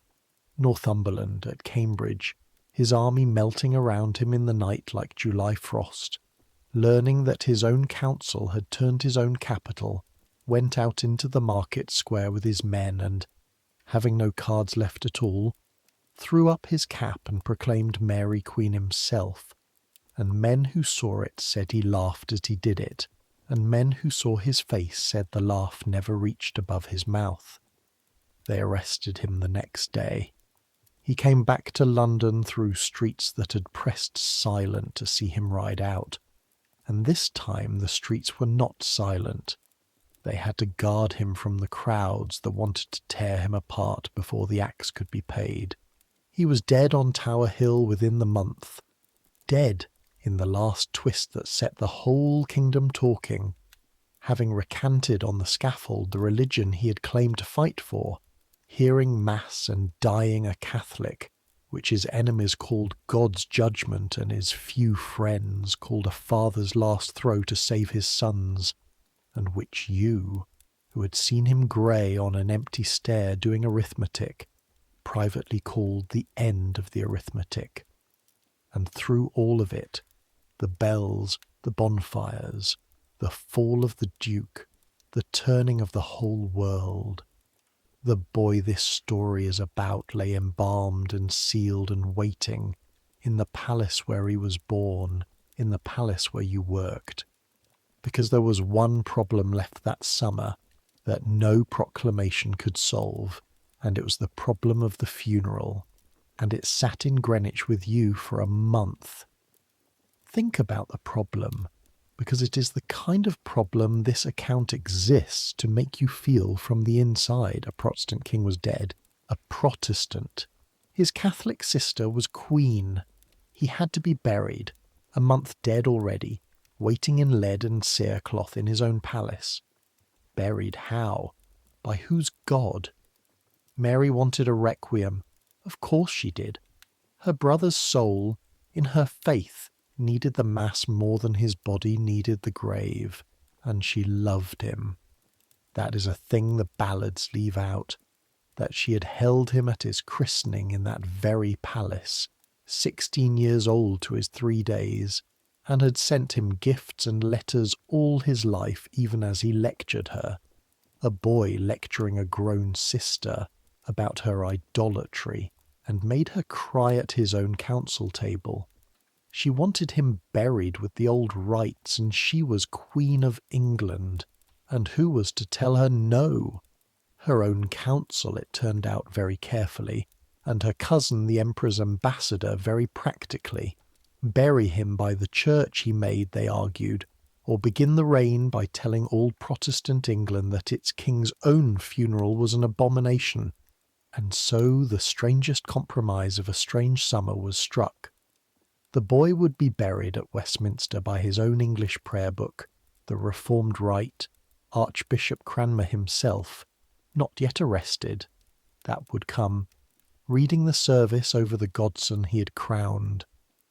Northumberland at Cambridge, his army melting around him in the night like July frost. learning that his own council had turned his own capital, went out into the market square with his men and, having no cards left at all, threw up his cap and proclaimed Mary Queen himself, and men who saw it said he laughed as he did it, and men who saw his face said the laugh never reached above his mouth. They arrested him the next day. He came back to London through streets that had pressed silent to see him ride out, and this time the streets were not silent. They had to guard him from the crowds that wanted to tear him apart before the axe could be paid. He was dead on Tower Hill within the month, dead in the last twist that set the whole kingdom talking, having recanted on the scaffold the religion he had claimed to fight for, hearing Mass and dying a Catholic, which his enemies called God's judgment and his few friends called a father's last throw to save his sons, and which you, who had seen him grey on an empty stair doing arithmetic, privately called the end of the arithmetic. And through all of it, the bells, the bonfires, the fall of the Duke, the turning of the whole world, the boy this story is about lay embalmed and sealed and waiting in the palace where he was born, in the palace where you worked, because there was one problem left that summer that no proclamation could solve, and it was the problem of the funeral, and it sat in Greenwich with you for a month. Think about the problem, because it is the kind of problem this account exists to make you feel from the inside a Protestant king was dead, a Protestant. His Catholic sister was queen. He had to be buried, a month dead already, waiting in lead and cerecloth in his own palace. Buried how? By whose God? Mary wanted a requiem. Of course she did. Her brother's soul, in her faith, needed the Mass more than his body needed the grave, and she loved him. That is a thing the ballads leave out, that she had held him at his christening in that very palace, 16 years old to his 3 days, and had sent him gifts and letters all his life even as he lectured her, a boy lecturing a grown sister about her idolatry, and made her cry at his own council table. She wanted him buried with the old rites, and she was Queen of England, and who was to tell her no? Her own council, it turned out very carefully, and her cousin the Emperor's ambassador very practically. Bury him by the church, he made, they argued, or begin the reign by telling all Protestant England that its king's own funeral was an abomination. And so the strangest compromise of a strange summer was struck. The boy would be buried at Westminster by his own English prayer book, the Reformed Rite, Archbishop Cranmer himself, not yet arrested, that would come, reading the service over the godson he had crowned,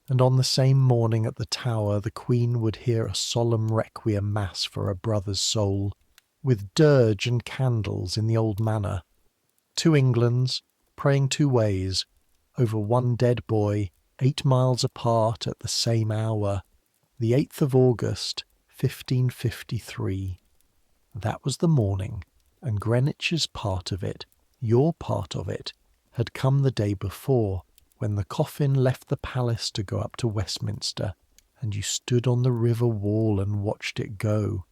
and on the same morning at the Tower the Queen would hear a solemn requiem mass for her brother's soul, with dirge and candles in the old manner. 2 Englands, praying 2 ways, over one dead boy, 8 miles apart at the same hour, the 8th of August, 1553. That was the morning, and Greenwich's part of it, your part of it, had come the day before, when the coffin left the palace to go up to Westminster, and you stood on the river wall and watched it go.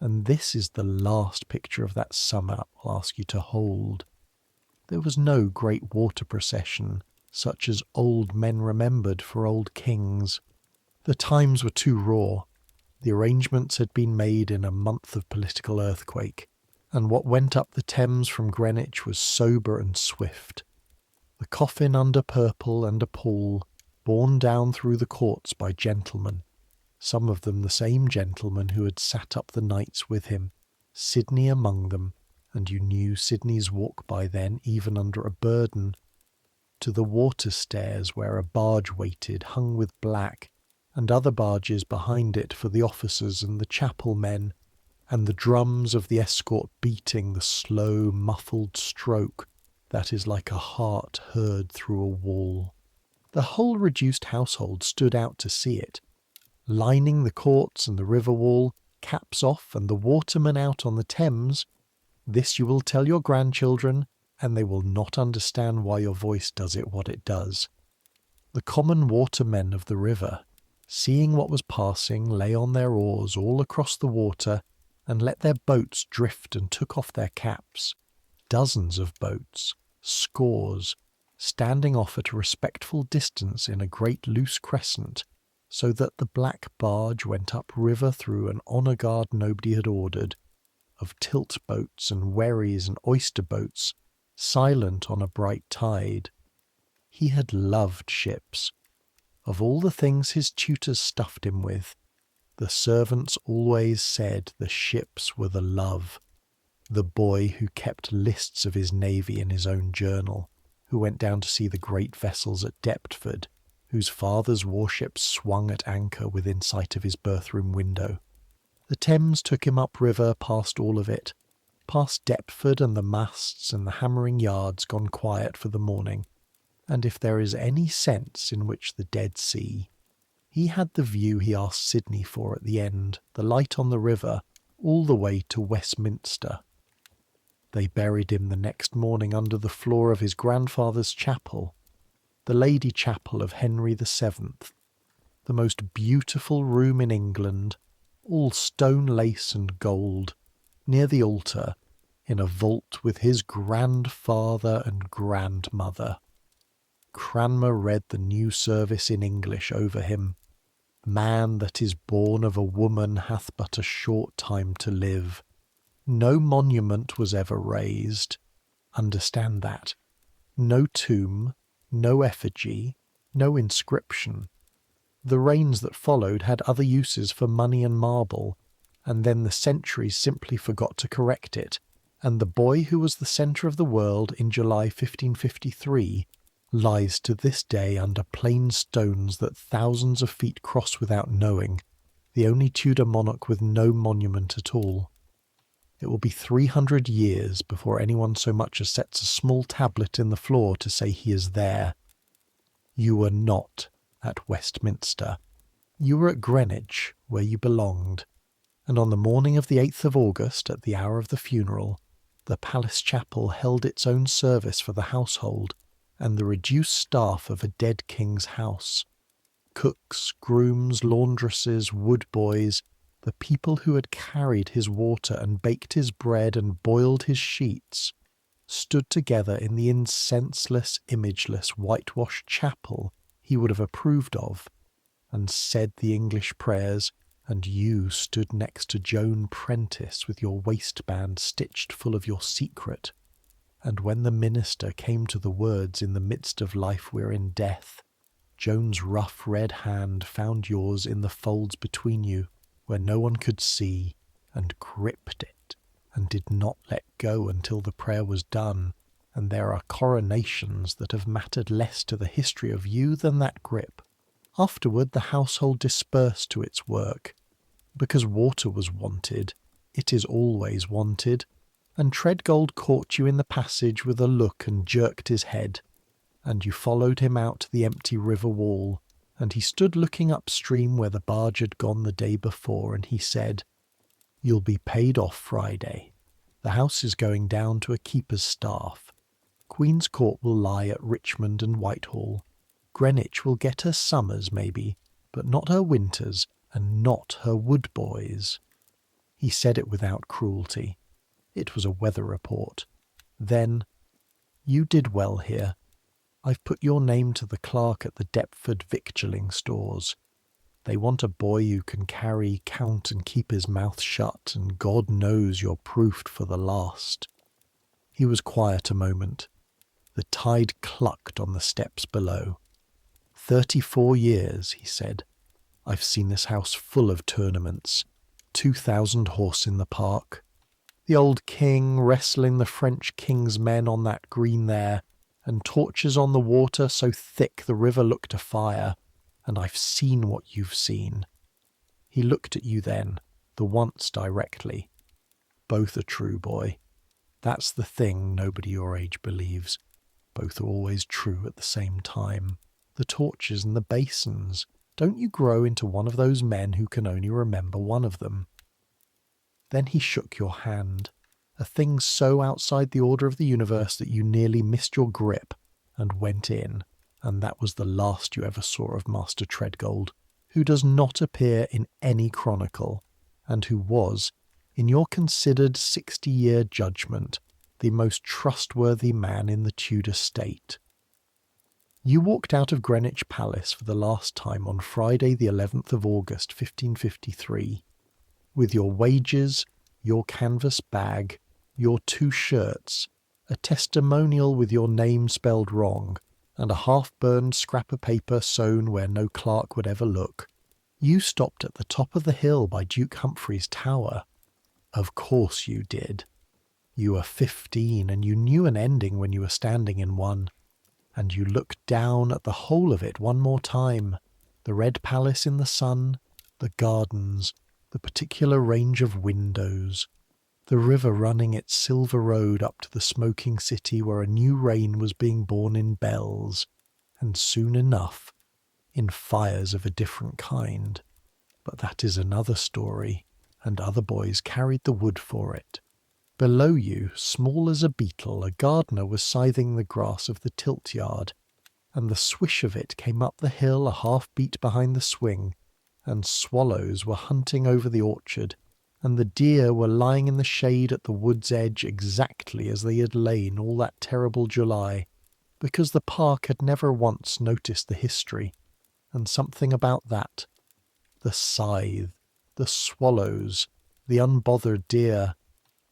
And this is the last picture of that summer I'll ask you to hold. There was no great water procession, such as old men remembered for old kings. The times were too raw. The arrangements had been made in a month of political earthquake, and what went up the Thames from Greenwich was sober and swift. The coffin under purple and a pall, borne down through the courts by gentlemen, some of them the same gentlemen who had sat up the nights with him, Sidney among them, and you knew Sidney's walk by then even under a burden, to the water stairs where a barge waited hung with black, and other barges behind it for the officers and the chapel men, and the drums of the escort beating the slow, muffled stroke that is like a heart heard through a wall. The whole reduced household stood out to see it. lining the courts and the river wall, caps off and the watermen out on the Thames. This you will tell your grandchildren, and they will not understand why your voice does it what it does. The common watermen of the river, seeing what was passing, lay on their oars all across the water, and let their boats drift and took off their caps. Dozens of boats, scores, standing off at a respectful distance in a great loose crescent, so that the black barge went up river through an honour guard nobody had ordered, of tilt boats and wherries and oyster boats, silent on a bright tide. He had loved ships. Of all the things his tutors stuffed him with, the servants always said the ships were the love. The boy who kept lists of his navy in his own journal, who went down to see the great vessels at Deptford, whose father's warships swung at anchor within sight of his berth-room window. The Thames took him up river past all of it, past Deptford and the masts and the hammering yards gone quiet for the morning, and if there is any sense in which the Dead Sea, he had the view he asked Sydney for at the end, the light on the river, all the way to Westminster. They buried him the next morning under the floor of his grandfather's chapel, the Lady Chapel of Henry VII, the most beautiful room in England, all stone lace and gold, near the altar, in a vault with his grandfather and grandmother. Cranmer read the new service in English over him. Man that is born of a woman hath but a short time to live. No monument was ever raised. Understand that. No tomb, no effigy, no inscription. The reigns that followed had other uses for money and marble, and then the centuries simply forgot to correct it, and the boy who was the centre of the world in July 1553 lies to this day under plain stones that thousands of feet cross without knowing, the only Tudor monarch with no monument at all. It will be 300 years before anyone so much as sets a small tablet in the floor to say he is there. You were not at Westminster. You were at Greenwich, where you belonged, and on the morning of the 8th of August, at the hour of the funeral, the Palace Chapel held its own service for the household and the reduced staff of a dead king's house. Cooks, grooms, laundresses, wood boys, the people who had carried his water and baked his bread and boiled his sheets, stood together in the incenseless, imageless, whitewashed chapel he would have approved of, and said the English prayers, and you stood next to Joan Prentice with your waistband stitched full of your secret, and when the minister came to the words, in the midst of life we're in death, Joan's rough red hand found yours in the folds between you, where no one could see, and gripped it, and did not let go until the prayer was done, and there are coronations that have mattered less to the history of you than that grip. Afterward the household dispersed to its work, because water was wanted. It is always wanted, and Treadgold caught you in the passage with a look and jerked his head, and you followed him out to the empty river wall, and he stood looking upstream where the barge had gone the day before, and he said, "You'll be paid off Friday. The house is going down to a keeper's staff. Queen's Court will lie at Richmond and Whitehall. Greenwich will get her summers, maybe, but not her winters, and not her wood boys." He said it without cruelty. It was a weather report. Then, "You did well here. I've put your name to the clerk at the Deptford victualling stores. They want a boy who can carry, count, and keep his mouth shut, and God knows you're proofed for the last." He was quiet a moment. The tide clucked on the steps below. 34 years, he said. I've seen this house full of tournaments. 2,000 horse in the park. The old king wrestling the French king's men on that green there, and torches on the water so thick the river looked afire, and I've seen what you've seen. He looked at you then, the once directly. Both are true, boy. That's the thing nobody your age believes. Both are always true at the same time. The torches and the basins. don't you grow into one of those men who can only remember one of them? Then he shook your hand, a thing so outside the order of the universe that you nearly missed your grip, and went in, and that was the last you ever saw of Master Treadgold, who does not appear in any chronicle, and who was, in your considered 60-year judgment, the most trustworthy man in the Tudor state. You walked out of Greenwich Palace for the last time on Friday the 11th of August 1553, with your wages, your canvas bag, your 2 shirts, a testimonial with your name spelled wrong, and a half-burned scrap of paper sewn where no clerk would ever look. You stopped at the top of the hill by Duke Humphrey's tower. Of course you did. You were 15, and you knew an ending when you were standing in one. And you looked down at the whole of it one more time, the Red Palace in the sun, the gardens, the particular range of windows, the river running its silver road up to the smoking city where a new reign was being born in bells, and soon enough, in fires of a different kind. But that is another story, and other boys carried the wood for it. Below you, small as a beetle, a gardener was scything the grass of the tilt yard, and the swish of it came up the hill a half-beat behind the swing, and swallows were hunting over the orchard, and the deer were lying in the shade at the wood's edge exactly as they had lain all that terrible July, because the park had never once noticed the history, and something about that, the scythe, the swallows, the unbothered deer,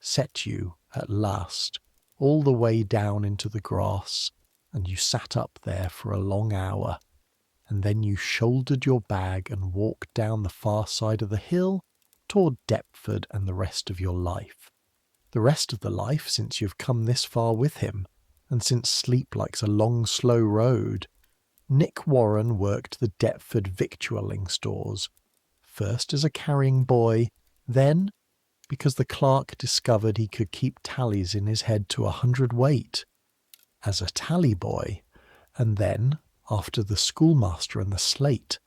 set you, at last, all the way down into the grass, and you sat up there for a long hour, and then you shouldered your bag and walked down the far side of the hill toward Deptford and the rest of your life. The rest of the life since you've come this far with him, and since sleep likes a long slow road. Nick Warren worked the Deptford victualling stores, first as a carrying boy, then because the clerk discovered he could keep tallies in his head to 100 weight, as a tally boy, and then, after the schoolmaster and the slate,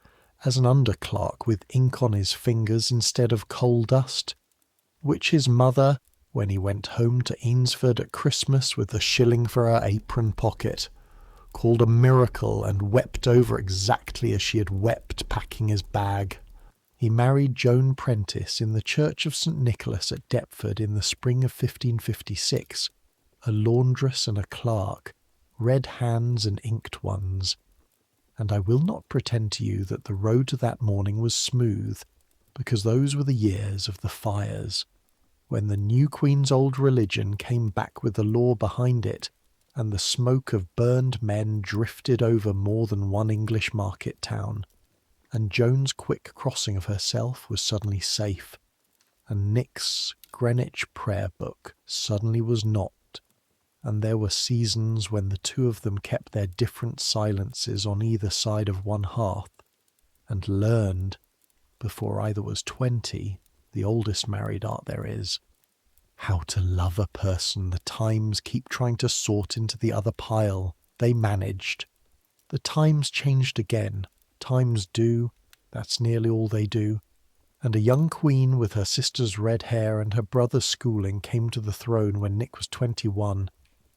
as an under-clerk with ink on his fingers instead of coal dust, which his mother, when he went home to Ainsford at Christmas with a shilling for her apron pocket, called a miracle and wept over exactly as she had wept packing his bag. He married Joan Prentice in the church of St. Nicholas at Deptford in the spring of 1556, a laundress and a clerk, red hands and inked ones. And I will not pretend to you that the road that morning was smooth, because those were the years of the fires, when the new Queen's old religion came back with the law behind it, and the smoke of burned men drifted over more than one English market town. And Joan's quick crossing of herself was suddenly safe, and Nick's Greenwich prayer book suddenly was not, and there were seasons when the two of them kept their different silences on either side of one hearth, and learned, before either was 20, the oldest married art there is, how to love a person the times keep trying to sort into the other pile. They managed. The times changed again. Times do, that's nearly all they do, and a young queen with her sister's red hair and her brother's schooling came to the throne when Nick was 21,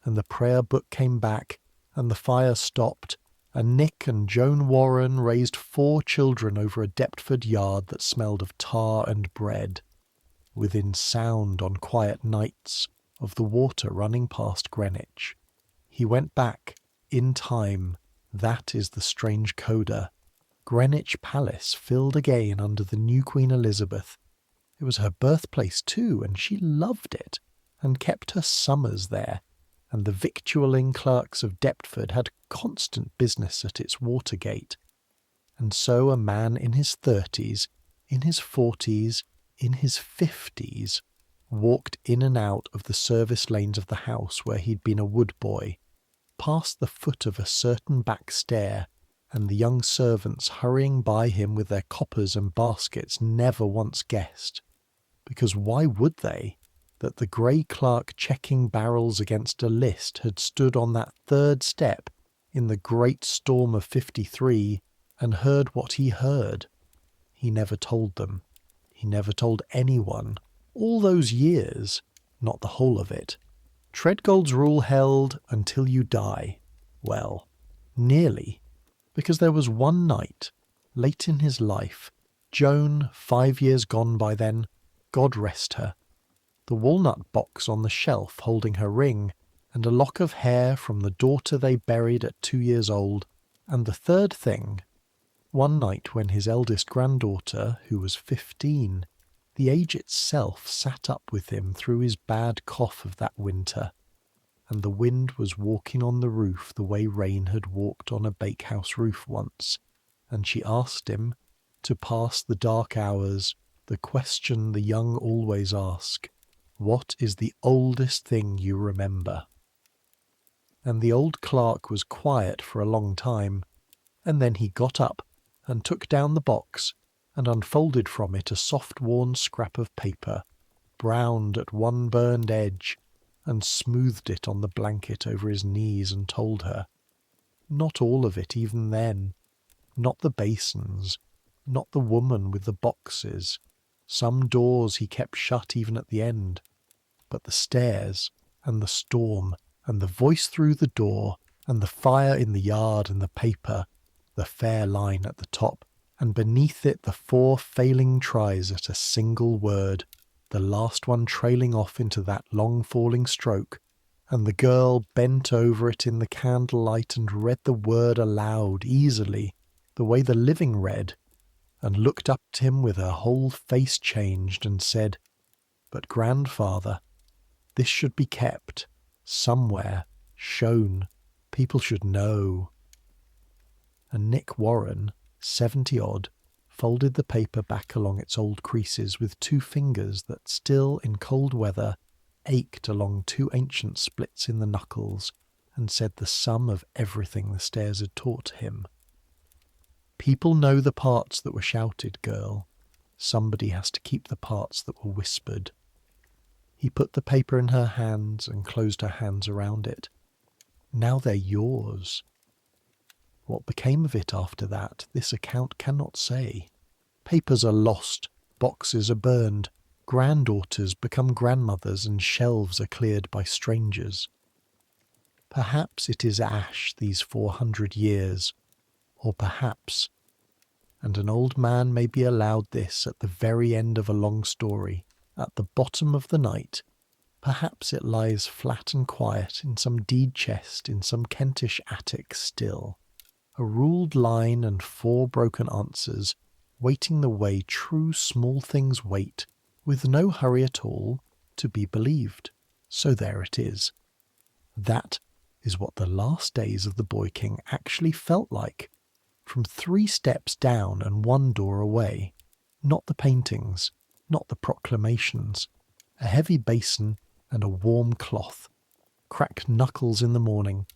and the prayer book came back, and the fire stopped, and Nick and Joan Warren raised 4 children over a Deptford yard that smelled of tar and bread, within sound on quiet nights of the water running past Greenwich. He went back, in time, that is the strange coda. Greenwich Palace filled again under the new Queen Elizabeth. It was her birthplace too, and she loved it, and kept her summers there, and the victualling clerks of Deptford had constant business at its water gate. And so a man in his 30s, in his 40s, in his 50s, walked in and out of the service lanes of the house where he'd been a wood boy, past the foot of a certain back stair, and the young servants hurrying by him with their coppers and baskets never once guessed, because why would they, that the grey clerk checking barrels against a list had stood on that 3rd step in the great storm of 53, and heard what he heard. He never told them. He never told anyone. All those years, not the whole of it. Treadgold's rule held until you die. Well, nearly, because there was one night, late in his life, Joan, 5 years gone by then, God rest her, the walnut box on the shelf holding her ring, and a lock of hair from the daughter they buried at 2 years old, and the third thing, one night when his eldest granddaughter, who was 15, the age itself sat up with him through his bad cough of that winter, and the wind was walking on the roof the way rain had walked on a bakehouse roof once, and she asked him, to pass the dark hours, the question the young always ask, "What is the oldest thing you remember?" And the old clerk was quiet for a long time, and then he got up and took down the box and unfolded from it a soft worn scrap of paper, browned at one burned edge, and smoothed it on the blanket over his knees and told her. Not all of it even then. Not the basins. Not the woman with the boxes. Some doors he kept shut even at the end. But the stairs, and the storm, and the voice through the door, and the fire in the yard, and the paper, the fair line at the top, and beneath it the 4 failing tries at a single word, the last one trailing off into that long falling stroke, and the girl bent over it in the candlelight and read the word aloud easily, the way the living read, and looked up at him with her whole face changed and said, "But grandfather, this should be kept, somewhere, shown, people should know." And Nick Warren, 70-odd, folded the paper back along its old creases with 2 fingers that still, in cold weather, ached along 2 ancient splits in the knuckles, and said the sum of everything the stairs had taught him. "People know the parts that were shouted, girl. Somebody has to keep the parts that were whispered." He put the paper in her hands and closed her hands around it. "Now they're yours." What became of it after that, this account cannot say. Papers are lost, boxes are burned, granddaughters become grandmothers, and shelves are cleared by strangers. Perhaps it is ash these 400 years, or perhaps, and an old man may be allowed this at the very end of a long story, at the bottom of the night, perhaps it lies flat and quiet in some deed chest in some Kentish attic still, a ruled line and 4 broken answers, waiting the way true small things wait, with no hurry at all, to be believed. So there it is. That is what the last days of the Boy King actually felt like, from 3 steps down and 1 door away. Not the paintings, not the proclamations, a heavy basin and a warm cloth, cracked knuckles in the morning,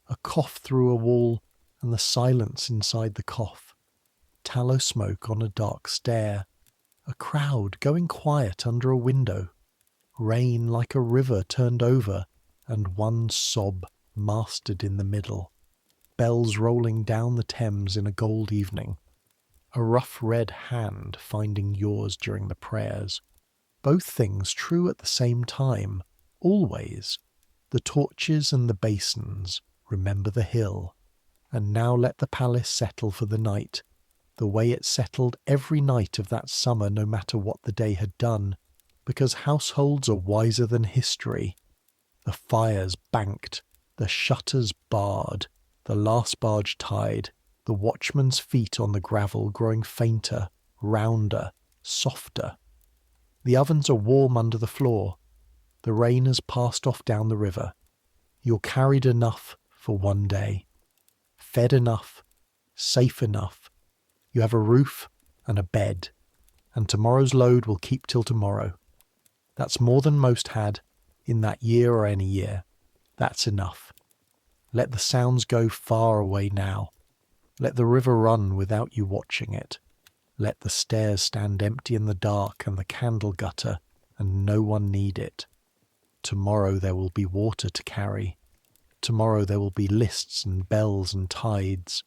a cough through a wall, and the silence inside the cough, tallow smoke on a dark stair, a crowd going quiet under a window, rain like a river turned over, and 1 sob mastered in the middle, bells rolling down the Thames in a gold evening, a rough red hand finding yours during the prayers, both things true at the same time, always, the torches and the basins, remember the hill, and now let the palace settle for the night, the way it settled every night of that summer no matter what the day had done, because households are wiser than history. The fires banked, the shutters barred, the last barge tied, the watchman's feet on the gravel growing fainter, rounder, softer. The ovens are warm under the floor. The rain has passed off down the river. You're carried enough for one day. Fed enough, safe enough. You have a roof and a bed, and tomorrow's load will keep till tomorrow. That's more than most had, in that year or any year. That's enough. Let the sounds go far away now. Let the river run without you watching it. Let the stairs stand empty in the dark and the candle gutter, and no one need it. Tomorrow there will be water to carry. Tomorrow there will be lists and bells and tides.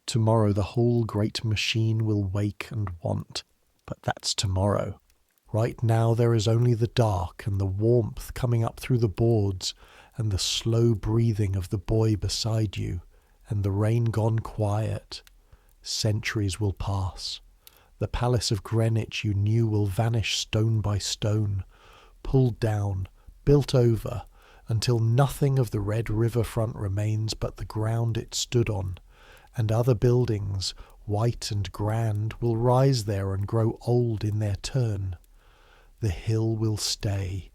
Tomorrow the whole great machine will wake and want, but that's tomorrow. Right now there is only the dark and the warmth coming up through the boards, and the slow breathing of the boy beside you, and the rain gone quiet. Centuries will pass. The palace of Greenwich you knew will vanish stone by stone, pulled down, built over, until nothing of the red riverfront remains but the ground it stood on, and other buildings, white and grand, will rise there and grow old in their turn. The hill will stay.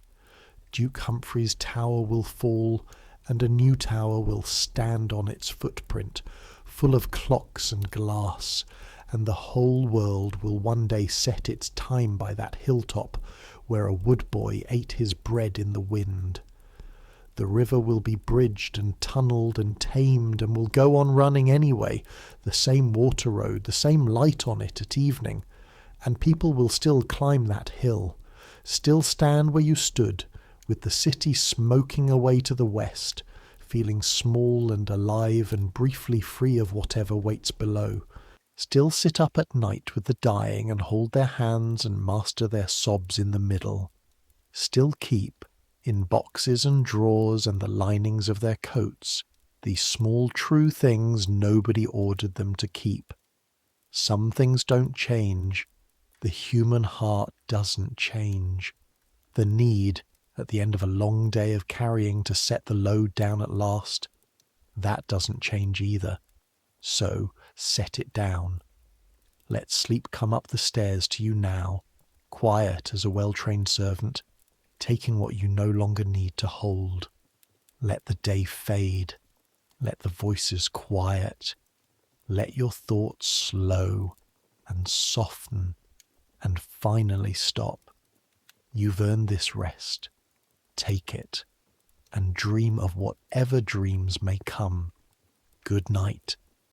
Duke Humphrey's tower will fall, and a new tower will stand on its footprint, full of clocks and glass, and the whole world will one day set its time by that hilltop where a woodboy ate his bread in the wind. The river will be bridged and tunnelled and tamed, and will go on running anyway, the same water road, the same light on it at evening, and people will still climb that hill, still stand where you stood, with the city smoking away to the west, feeling small and alive and briefly free of whatever waits below, still sit up at night with the dying and hold their hands and master their sobs in the middle, still keep, in boxes and drawers and the linings of their coats, these small true things nobody ordered them to keep. Some things don't change. The human heart doesn't change. The need, at the end of a long day of carrying, to set the load down at last, that doesn't change either. So set it down. Let sleep come up the stairs to you now, quiet as a well-trained servant, taking what you no longer need to hold. Let the day fade. Let the voices quiet. Let your thoughts slow and soften and finally stop. You've earned this rest. Take it and dream of whatever dreams may come. Good night.